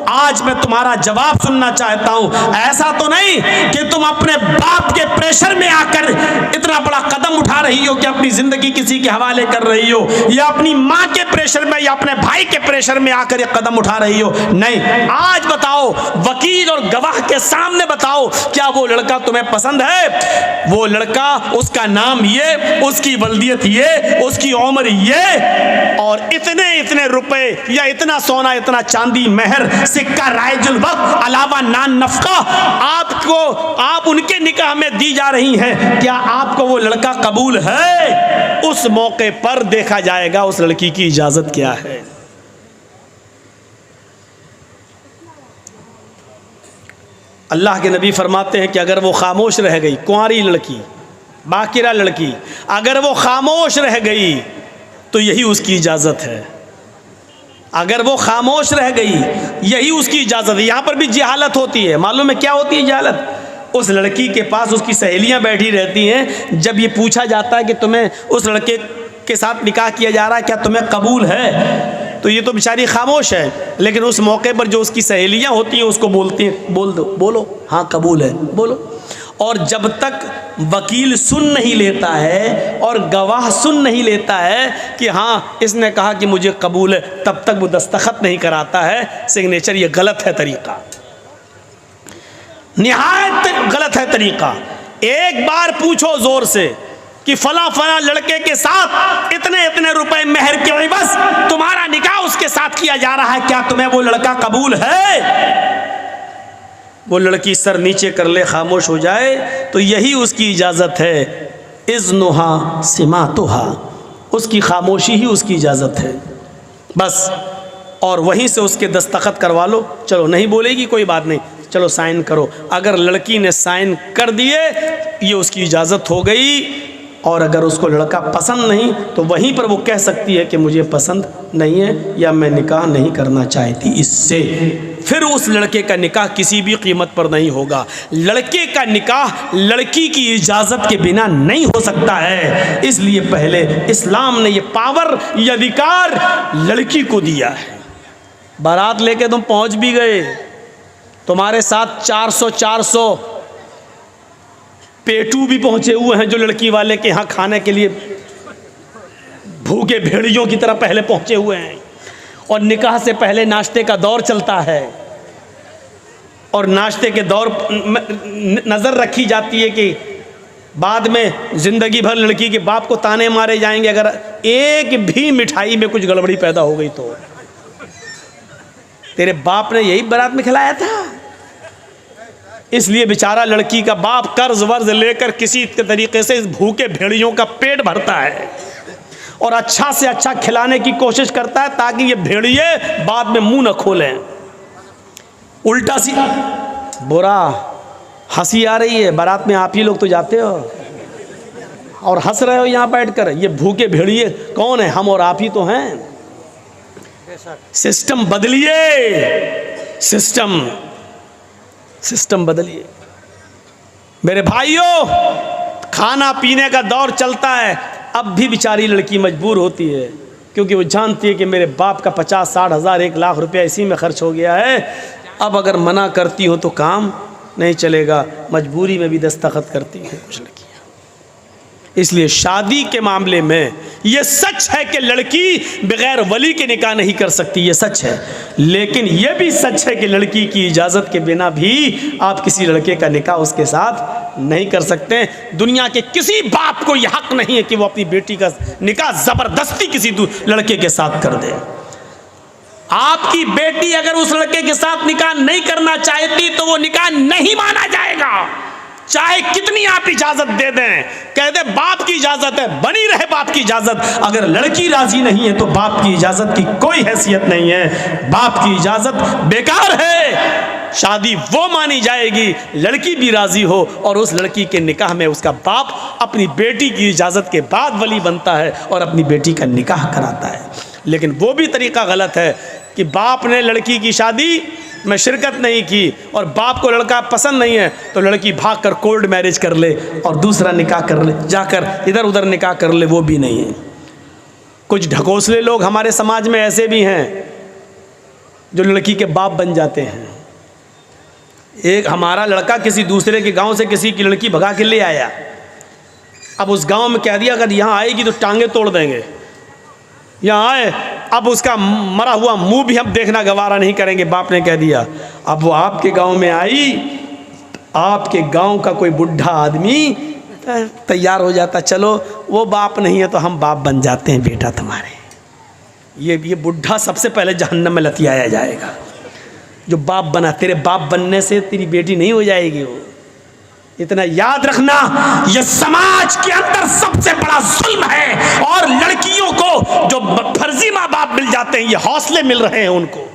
आज मैं तुम्हारा जवाब सुनना चाहता हूं। ऐसा तो नहीं कि तुम अपने बाप के प्रेशर में आकर इतना बड़ा कदम उठा रही हो कि अपनी जिंदगी किसी के हवाले कर रही हो, या अपनी मां के प्रेशर में या अपने भाई के प्रेशर में आकर ये कदम उठा रही हो। नहीं, आज बताओ, वकील और गवाह के सामने बताओ, क्या वो लड़का तुम्हें पसंद है? वो लड़का, उसका नाम ये, उसकी वल्दियत ये, उसकी उम्र ये, और इतने इतने रुपए या इतना सोना, इतना चांदी, मेहर, सिक्का, राइजुल वक्त, अलावा नान नफका आपको, आप उनके निकाह में दी जा रही हैं। क्या आपको वो लड़का कबूल है? उस मौके पर देखा जाएगा उस लड़की की इजाजत क्या है। अल्लाह के नबी फरमाते हैं कि अगर वो खामोश रह गई, कुंवारी लड़की, बाकिरा लड़की, अगर वो खामोश रह गई तो यही उसकी इजाज़त है। अगर वो खामोश रह गई यही उसकी इजाज़त है। यहाँ पर भी जहालत होती है। मालूम है क्या होती है जहालत? उस लड़की के पास उसकी सहेलियाँ बैठी रहती हैं। जब ये पूछा जाता है कि तुम्हें उस लड़के के साथ निकाह किया जा रहा है, क्या तुम्हें कबूल है, तो ये तो बेचारी खामोश है। लेकिन उस मौके पर जो उसकी सहेलियाँ होती हैं उसको बोलती हैं, बोल दो, बोलो, हाँ कबूल है, बोलो। और जब तक वकील सुन नहीं लेता है और गवाह सुन नहीं लेता है कि हाँ इसने कहा कि मुझे कबूल है, तब तक वो दस्तखत नहीं कराता है सिग्नेचर। ये गलत है तरीका, निहायत गलत है तरीका। एक बार पूछो जोर से कि फला फला लड़के के साथ इतने इतने रुपए मेहर के एवज तुम्हारा निकाह उसके साथ किया जा रहा है, क्या तुम्हें वो लड़का कबूल है? वो लड़की सर नीचे कर ले, खामोश हो जाए, तो यही उसकी इजाज़त है। इज़्नुहा सिमातुहा, उसकी खामोशी ही उसकी इजाज़त है बस। और वहीं से उसके दस्तखत करवा लो। चलो नहीं बोलेगी कोई बात नहीं, चलो साइन करो। अगर लड़की ने साइन कर दिए ये उसकी इजाज़त हो गई। और अगर उसको लड़का पसंद नहीं तो वहीं पर वो कह सकती है कि मुझे पसंद नहीं है या मैं निकाह नहीं करना चाहती इससे। फिर उस लड़के का निकाह किसी भी कीमत पर नहीं होगा। लड़के का निकाह लड़की की इजाज़त के बिना नहीं हो सकता है। इसलिए पहले इस्लाम ने ये पावर, ये अधिकार लड़की को दिया है। बारात लेके तुम पहुंच भी गए, तुम्हारे साथ 400 पेटू भी पहुंचे हुए हैं जो लड़की वाले के यहाँ खाने के लिए भूखे भेड़ियों की तरह पहले पहुंचे हुए हैं। और निकाह से पहले नाश्ते का दौर चलता है और नाश्ते के दौर नज़र रखी जाती है कि बाद में ज़िंदगी भर लड़की के बाप को ताने मारे जाएंगे अगर एक भी मिठाई में कुछ गड़बड़ी पैदा हो गई तो। तेरे बाप ने यही बारात में खिलाया था। इसलिए बेचारा लड़की का बाप कर्ज वर्ज लेकर किसी तरीके से इस भूखे भेड़ियों का पेट भरता है और अच्छा से अच्छा खिलाने की कोशिश करता है ताकि ये भेड़िए बाद में मुंह न खोलें। उल्टा सी बुरा हंसी आ रही है। बारात में आप ही लोग तो जाते हो और हंस रहे हो यहाँ बैठकर। ये भूखे भेड़िए कौन है? हम और आप ही तो हैं। सिस्टम बदलिए, सिस्टम बदलिए मेरे भाइयों। खाना पीने का दौर चलता है। अब भी बेचारी लड़की मजबूर होती है क्योंकि वो जानती है कि मेरे बाप का 50-60 हज़ार 1 लाख रुपया इसी में खर्च हो गया है। अब अगर मना करती हो तो काम नहीं चलेगा, मजबूरी में भी दस्तखत करती हैं कुछ लड़कियाँ। इसलिए शादी के मामले में ये सच है कि लड़की बगैर वली के निकाह नहीं कर सकती, ये सच है। लेकिन ये भी सच है कि लड़की की इजाज़त के बिना भी आप किसी लड़के का निकाह उसके साथ नहीं कर सकते। दुनिया के किसी बाप को यह हक नहीं है कि वो अपनी बेटी का निकाह ज़बरदस्ती किसी लड़के के साथ कर दे। आपकी बेटी अगर उस लड़के के साथ निकाह नहीं करना चाहती तो वो निकाह नहीं माना जाएगा, चाहे कितनी आप इजाजत दे दें। कह दे बाप की इजाजत है, बनी रहे बाप की इजाजत। अगर लड़की राजी नहीं है तो बाप की इजाजत की कोई हैसियत नहीं है, बाप की इजाजत बेकार है। शादी वो मानी जाएगी लड़की भी राजी हो और उस लड़की के निकाह में उसका बाप अपनी बेटी की इजाजत के बाद वली बनता है और अपनी बेटी का निकाह कराता है। लेकिन वो भी तरीका गलत है कि बाप ने लड़की की शादी में शिरकत नहीं की और बाप को लड़का पसंद नहीं है तो लड़की भागकर कोर्ट मैरिज कर ले और दूसरा निकाह कर ले, जाकर इधर उधर निकाह कर ले, वो भी नहीं है। कुछ ढकोसले लोग हमारे समाज में ऐसे भी हैं जो लड़की के बाप बन जाते हैं। एक हमारा लड़का किसी दूसरे के गांव से किसी की लड़की भगा के ले आया। अब उस गांव में कह दिया अगर यहाँ आएगी तो टांगे तोड़ देंगे, यहाँ आए अब उसका मरा हुआ मुंह भी हम देखना गवारा नहीं करेंगे, बाप ने कह दिया। अब वो आपके गांव में आई, आपके गांव का कोई बुढ़ा आदमी तैयार हो जाता, चलो वो बाप नहीं है तो हम बाप बन जाते हैं बेटा तुम्हारे। ये बुढ़ा सबसे पहले जहन्नम में लतियाया जाएगा। जो बाप बना, तेरे बाप बनने से तेरी बेटी नहीं हो जाएगी। वो इतना याद रखना, ये समाज के अंदर सबसे बड़ा जुल्म है। और लड़कियों को जो फर्जी माँ बाप मिल जाते हैं, ये हौसले मिल रहे हैं उनको,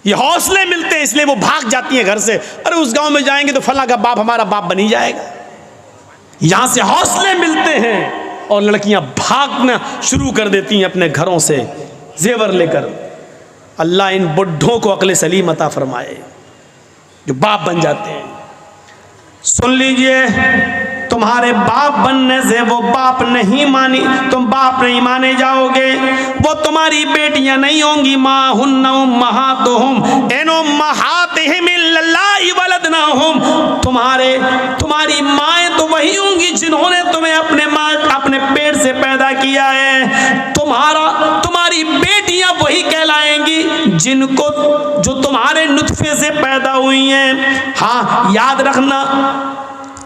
ये हौसले मिलते हैं, इसलिए वो भाग जाती हैं घर से। अरे उस गांव में जाएंगे तो फला का बाप हमारा बाप बन ही जाएगा। यहां से हौसले मिलते हैं और लड़कियां भागना शुरू कर देती हैं अपने घरों से जेवर लेकर। अल्लाह इन बुढ़ों को अक्ल सलीम अता फरमाए जो बाप बन जाते हैं। सुन लीजिए, तुम्हारे बाप बनने से वो बाप नहीं मानी, तुम बाप नहीं माने जाओगे। वो तुम्हारी बेटियां नहीं होंगी। माँ हुन्ना उम्महातुहुम एनो उम्महातिहिम इल्लल्लाहि वलदनाहुम। तुम्हारी माएँ तो वही होंगी जिन्होंने तुम्हें अपने पेट से पैदा किया है। तुम्हारी बेटियां वही कहलाएंगी जो तुम्हारे नुत्फे से पैदा हुई हैं। हाँ, याद रखना,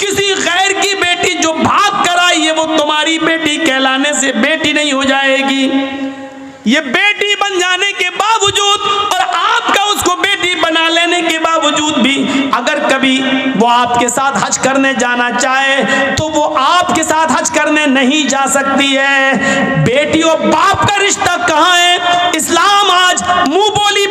किसी गैर की बेटी जो भाग कर आई है वो तुम्हारी बेटी कहलाने से बेटी नहीं हो जाएगी। ये बेटी बन जाने के बावजूद और आपका उसको बेटी बना लेने के बावजूद भी अगर कभी वो आपके साथ हज करने जाना चाहे तो वो आपके साथ हज करने नहीं जा सकती है। बेटी और बाप का रिश्ता कहाँ है? इस्लाम आज मुंह बोली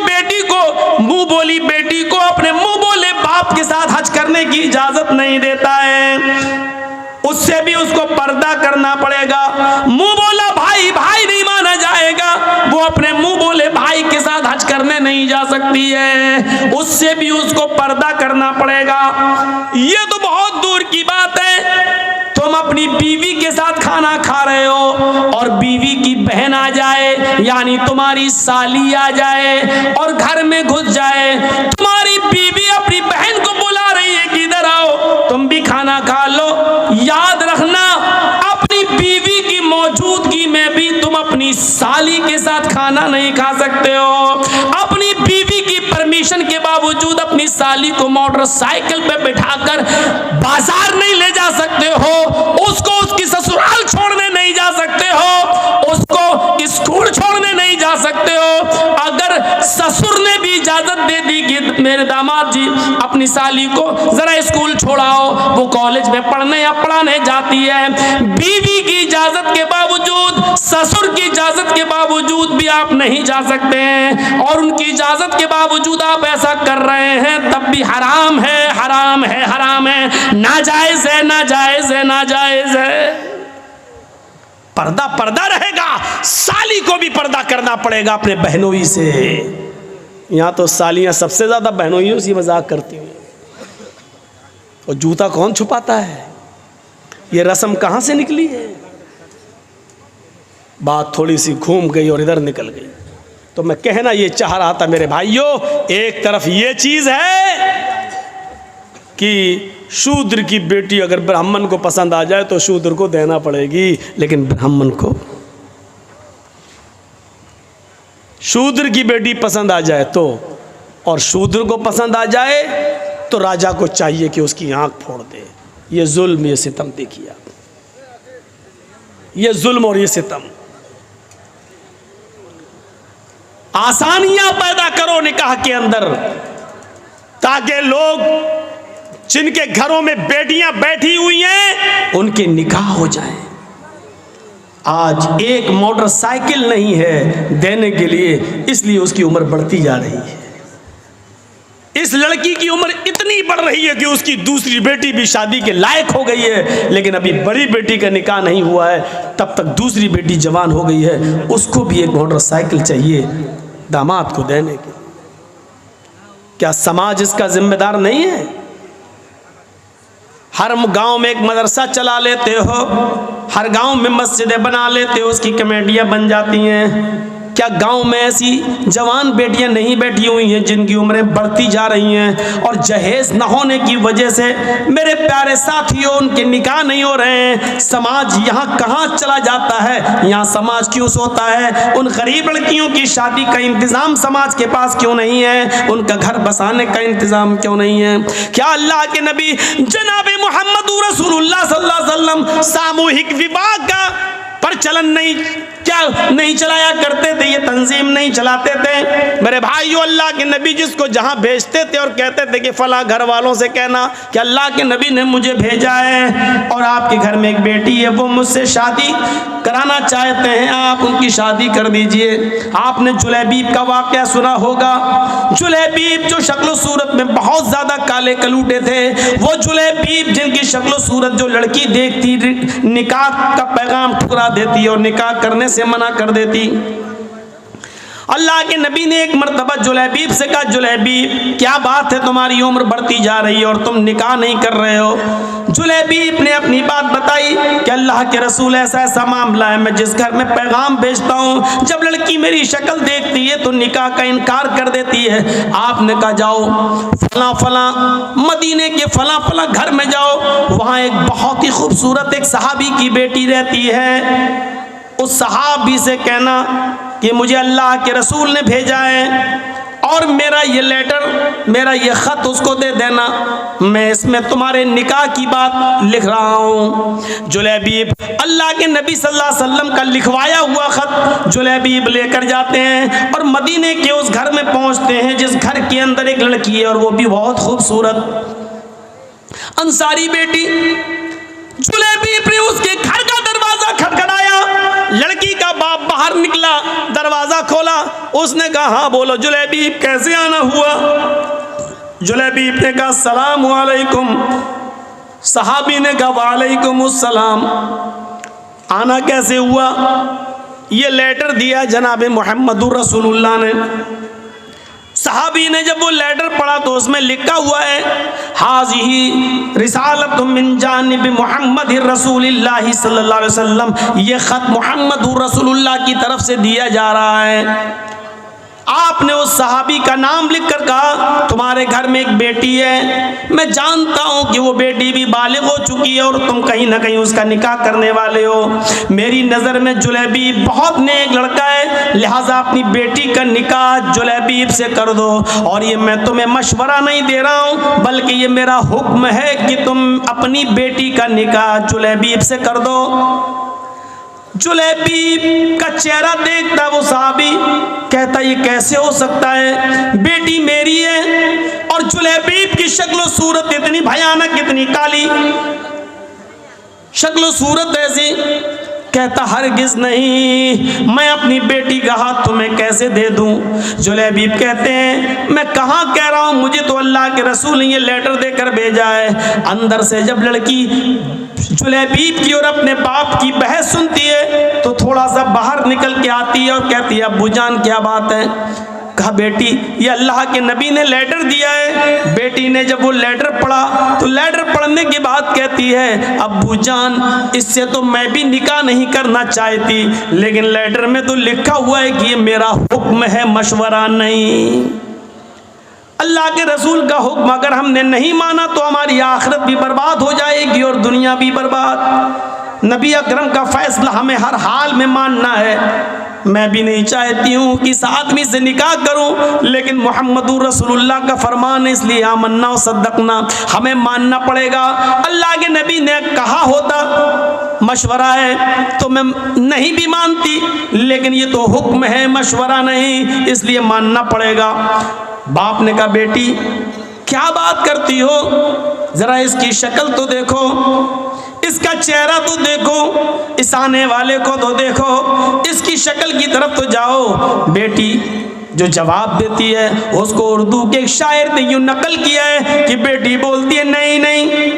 बेटी को अपने मुंह बोले बाप के साथ हज करने की इजाजत नहीं देता है। उससे भी उसको पर्दा करना पड़ेगा। मुंह बोला भाई नहीं माना जाएगा। वो अपने मुंह बोले भाई के साथ हज करने नहीं जा सकती है, उससे भी उसको पर्दा करना पड़ेगा। ये तो बहुत दूर की बात है। तुम अपनी बीवी के साथ खाना खा रहे हो और बीवी की बहन आ जाए, यानी तुम्हारी साली आ जाए और घर में घुस जाए। तुम्हारी बीवी अपनी बहन को बुला रही है कि इधर आओ, तुम भी खाना खा लो। याद रखना, अपनी बीवी की मौजूदगी में भी तुम अपनी साली के साथ खाना नहीं खा सकते हो। अपनी बीवी की परमिशन के बावजूद अपनी साली को मोटरसाइकिल पे बिठाकर बाजार नहीं ले जा सकते हो। उसको उसकी ससुराल छोड़ने नहीं जा सकते हो। उसको स्कूल छोड़ने नहीं जा सकते हो। अगर ससुर ने भी इजाजत दे दी कि मेरे दामाद जी अपनी साली को जरा स्कूल छोड़ाओ, वो कॉलेज में पढ़ने या पढ़ाने जाती है, बीवी की इजाजत के बावजूद, ससुर की इजाजत के बावजूद भी आप नहीं जा सकते हैं। और उनकी इजाजत के बावजूद आप ऐसा कर रहे हैं तब भी हराम है, हराम है, हराम है, नाजायज है, नाजायज है, नाजायज है। पर्दा रहेगा। साली को भी पर्दा करना पड़ेगा अपने बहनोई से। यहाँ तो सालियाँ सबसे ज़्यादा बहनोइयों से मजाक करती हैं। और जूता कौन छुपाता है? ये रस्म कहाँ से निकली है? बात थोड़ी सी घूम गई और इधर निकल गई। तो मैं कहना ये चाह रहा था मेरे भाइयों, एक तरफ ये चीज़ है कि शूद्र की बेटी अगर ब्राह्मण को पसंद आ जाए तो शूद्र को देना पड़ेगी, लेकिन ब्राह्मण को, शूद्र की बेटी पसंद आ जाए तो, और शूद्र को पसंद आ जाए तो राजा को चाहिए कि उसकी आंख फोड़ दे। ये जुल्म, ये सितम देखिए आप, ये जुल्म और ये सितम। आसानियां पैदा करो निकाह के अंदर ताकि लोग जिनके घरों में बेटियां बैठी हुई हैं उनके निकाह हो जाए। आज एक मोटरसाइकिल नहीं है देने के लिए, इसलिए उसकी उम्र बढ़ती जा रही है। इस लड़की की उम्र इतनी बढ़ रही है कि उसकी दूसरी बेटी भी शादी के लायक हो गई है, लेकिन अभी बड़ी बेटी का निकाह नहीं हुआ है, तब तक दूसरी बेटी जवान हो गई है, उसको भी एक मोटरसाइकिल चाहिए दामाद को देने के। क्या समाज इसका जिम्मेदार नहीं है? हर गांव में एक मदरसा चला लेते हो, हर गांव में मस्जिदें बना लेते हो, उसकी कमेटियां बन जाती हैं। क्या गांव में ऐसी जवान बेटियां नहीं बैठी हुई हैं जिनकी उम्रें बढ़ती जा रही हैं और जहेज न होने की वजह से मेरे प्यारे साथियों उनके निकाह नहीं हो रहे हैं? समाज यहाँ कहाँ चला जाता है? यहाँ समाज क्यों सोता है? उन गरीब लड़कियों की शादी का इंतजाम समाज के पास क्यों नहीं है? उनका घर बसाने का इंतजाम क्यों नहीं है? क्या अल्लाह के नबी जनाब मोहम्मद रसूलुल्लाह सल्लल्लाहु अलैहि वसल्लम सामूहिक विवाह का प्रचलन नहीं चलाया करते थे? ये तंजीम नहीं चलाते थे? मेरे भाइयों, अल्लाह के नबी जिसको जहां भेजते थे और कहते थे कि फला घर वालों से कहना कि अल्लाह के नबी ने मुझे भेजा है और आपके घर में एक बेटी है, वो मुझसे शादी कराना चाहते हैं, आप उनकी शादी कर दीजिए। आपने जुलैबीब का वाकया सुना होगा। जुलैबीब जो शक्ल सूरत में बहुत ज्यादा काले कलूटे थे, वो जुलैबीब जिनकी शक्ल सूरत जो लड़की देखती निकाह का पैगाम ठुकरा देती और निकाह करने से मना कर देती। अल्लाह के नबी ने एक मर्तबा जुलैबीब से कहा, जुलैबीब क्या बात है, तुम्हारी उम्र बढ़ती जा रही है और तुम निकाह नहीं कर रहे हो? जुलैबीब ने अपनी बात बताई कि अल्लाह के रसूल ऐसा ऐसा मामला है, मैं जिस घर में पैगाम भेजता हूँ जब लड़की मेरी शक्ल देखती है तो निकाह का इनकार कर देती है। आपने कहा जाओ फला फला मदीने के फला फला घर में जाओ, वहाँ एक बहुत ही खूबसूरत एक सहाबी की बेटी रहती है, उस सहाबी से कहना कि मुझे अल्लाह के रसूल ने भेजा है और मेरा ये लेटर, मेरा ये ख़त उसको दे देना, मैं इसमें तुम्हारे निकाह की बात लिख रहा हूँ। जुलैबीब अल्लाह के नबी सल्लल्लाहु अलैहि वसल्लम का लिखवाया हुआ ख़त जुलैबीब लेकर जाते हैं और मदीने के उस घर में पहुँचते हैं जिस घर के अंदर एक लड़की है और वो भी बहुत खूबसूरत अंसारी बेटी। जुलैबीब ने उसके घर का दरवाजा खटखटाया, लड़की का बाप बाहर निकला, दरवाजा खोला, उसने कहा हाँ बोलो जुलैबीब कैसे आना हुआ? जुलैबीब ने कहा सलाम वालेकुम। सहाबी ने कहा वालेकुम अस्सलाम। आना कैसे हुआ? ये लेटर दिया जनाब मोहम्मद रसूलुल्लाह ने। सहाबी ने जब वो लेटर पढ़ा तो उसमें लिखा हुआ है हाज़िही रिसालतुम मिन जानिब मोहम्मद रसूलिल्लाह सल्लल्लाहु अलैहि वसल्लम, ये ख़त मोहम्मद रसूलुल्लाह की तरफ से दिया जा रहा है। आपने उस सहाबी का नाम लिखकर कहा तुम्हारे घर में एक बेटी है, मैं जानता हूं कि वो बेटी भी बालिग हो चुकी है और तुम कहीं ना कहीं उसका निकाह करने वाले हो। मेरी नज़र में जुलैबीब बहुत नेक लड़का है, लिहाजा अपनी बेटी का निकाह जुलैबीब से कर दो। और ये मैं तुम्हें मशवरा नहीं दे रहा हूँ बल्कि ये मेरा हुक्म है कि तुम अपनी बेटी का निकाह जुलैबीब से कर दो। जुलैबीब का चेहरा देखता वो साहबी, कहता ये कैसे हो सकता है, बेटी मेरी है। और जुलैबीब की शक्ल सूरत इतनी भयानक, इतनी काली शक्ल सूरत ऐसी, कहता हरगिज नहीं, मैं अपनी बेटी का हाथ तुम्हें कैसे दे दूं? जुलैबीब कहते हैं मैं कहाँ कह रहा हूँ, मुझे तो अल्लाह के रसूल ने ये लेटर देकर भेजा है। अंदर से जब लड़की जुलैबीब की और अपने बाप की बहस सुनती है तो थोड़ा सा बाहर निकल के आती है और कहती है अब्बू जान क्या बात है? कहा बेटी ये अल्लाह के नबी ने लेटर दिया है। बेटी ने जब वो लेटर पढ़ा तो लेटर पढ़ने के बाद कहती है अब्बू जान इससे तो मैं भी निकाह नहीं करना चाहती, लेकिन लेटर में तो लिखा हुआ है कि ये मेरा हुक्म है, मशवरा नहीं। अल्लाह के रसूल का हुक्म अगर हमने नहीं माना तो हमारी आखिरत भी बर्बाद हो जाएगी और दुनिया भी बर्बाद। नबी अकरम का फैसला हमें हर हाल में मानना है। मैं भी नहीं चाहती हूँ कि इस आदमी से निकाह करूँ, लेकिन मोहम्मदुर रसूलुल्लाह का फरमान है इसलिए आमन्ना व सद्दक़ना, हमें मानना पड़ेगा। अल्लाह के नबी ने कहा होता मशवरा है तो मैं नहीं भी मानती, लेकिन ये तो हुक्म है मशवरा नहीं, इसलिए मानना पड़ेगा। बाप ने कहा बेटी क्या बात करती हो, जरा इसकी शक्ल तो देखो, इसका चेहरा तो देखो, इस आने वाले को तो देखो, इसकी शक्ल की तरफ तो जाओ। बेटी जो जवाब देती है उसको उर्दू के एक शायर ने यूं नकल किया है कि बेटी बोलती है नहीं नहीं।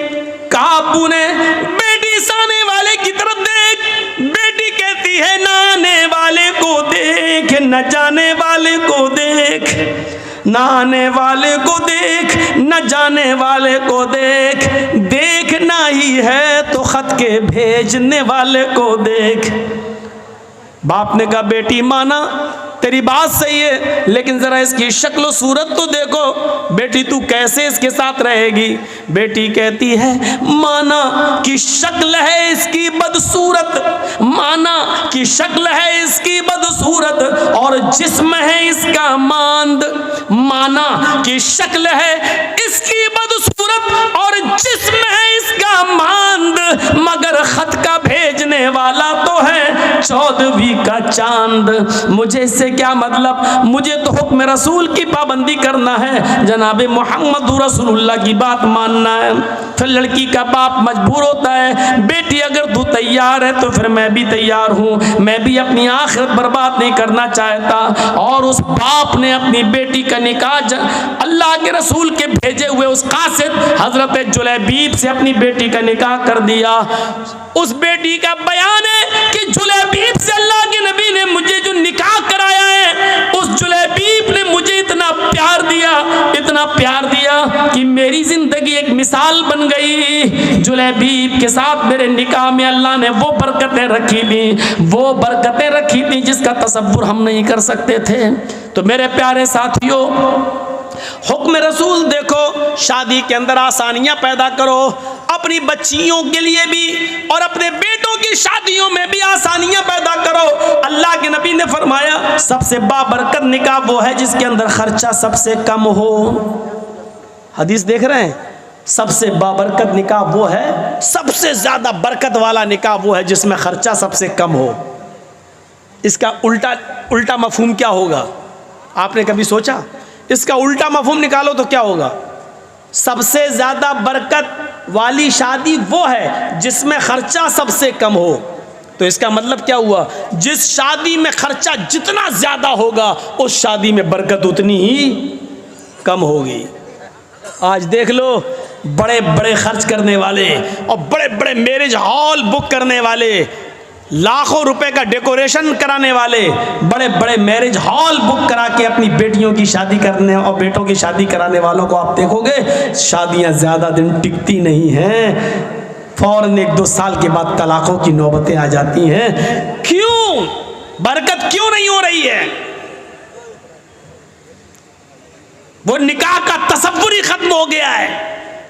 कहा अब्बू ने बेटी इस आने वाले की तरफ देख, बेटी कहती है न आने वाले को देख न जाने वाले को देख, न आने वाले को देख, न जाने वाले को देख, देखना ही है तो खत के भेजने वाले को देख। बाप ने कहा बेटी माना तेरी बात सही है, लेकिन जरा इसकी शक्ल सूरत तो देखो, बेटी तू कैसे इसके साथ रहेगी। बेटी कहती है माना कि शक्ल है इसकी बदसूरत, माना कि शक्ल है इसकी बदसूरत और जिस्म है इसका मांद, माना कि शक्ल है इसकी बदसूरत और जिस्म है इसका मांद, मगर खत का भेजने वाला तो है 14वीं का चांद। मुझे इससे क्या मतलब, मुझे तो हुक्म रसूल की पाबंदी करना है, जनाबे मोहम्मद रसूलुल्लाह की बात मानना है। फिर लड़की का बाप मजबूर होता है, बेटी अगर तू तैयार है तो फिर मैं भी तैयार हूँ, मैं भी अपनी आखिरत बर्बाद नहीं करना चाहता। और उस बाप ने अपनी बेटी का निकाह अल्लाह के रसूल के भेजे हुए उस कासिद हजरत जुलैबीब से अपनी बेटी का निकाह कर दिया। उस बेटी का बयान है कि जुलैबीब से अल्लाह के नबी ने मुझे जो निकाह कराया है, उस जुलैबीब ने मुझे इतना प्यार दिया, इतना प्यार दिया कि मेरी जिंदगी एक मिसाल बन गई। जुलैबीब के साथ मेरे निकाह में अल्लाह ने वो बरकतें रखी थी, वो बरकतें रखी थी जिसका तसव्वुर हम नहीं कर सकते थे। तो मेरे प्यारे साथियों, हुक्म रसूल देखो, शादी के अंदर आसानियां पैदा करो, अपनी बच्चियों के लिए भी और अपने बेटों की शादियों में भी आसानियां पैदा करो। अल्लाह के नबी ने फरमाया सबसे बाबरकत निकाह वो है जिसके अंदर खर्चा सबसे कम हो। हदीस देख रहे हैं, सबसे बाबरकत निकाह वो है, सबसे ज्यादा बरकत वाला निकाह वो है जिसमें खर्चा सबसे कम हो। इसका उल्टा मफहूम क्या होगा, आपने कभी सोचा? इसका उल्टा मफहूम निकालो तो क्या होगा? सबसे ज्यादा बरकत वाली शादी वो है जिसमें खर्चा सबसे कम हो। तो इसका मतलब क्या हुआ, जिस शादी में खर्चा जितना ज्यादा होगा उस शादी में बरकत उतनी ही कम होगी। आज देख लो, बड़े बड़े खर्च करने वाले और बड़े बड़े मैरिज हॉल बुक करने वाले, लाखों रुपए का डेकोरेशन कराने वाले, बड़े बड़े मैरिज हॉल बुक करा के अपनी बेटियों की शादी करने और बेटों की शादी कराने वालों को आप देखोगे, शादियां ज्यादा दिन टिकती नहीं हैं, फौरन 1-2 साल के बाद तलाकों की नौबतें आ जाती हैं। क्यों? बरकत क्यों नहीं हो रही है? वो निकाह का तसव्वुर ही खत्म हो गया है।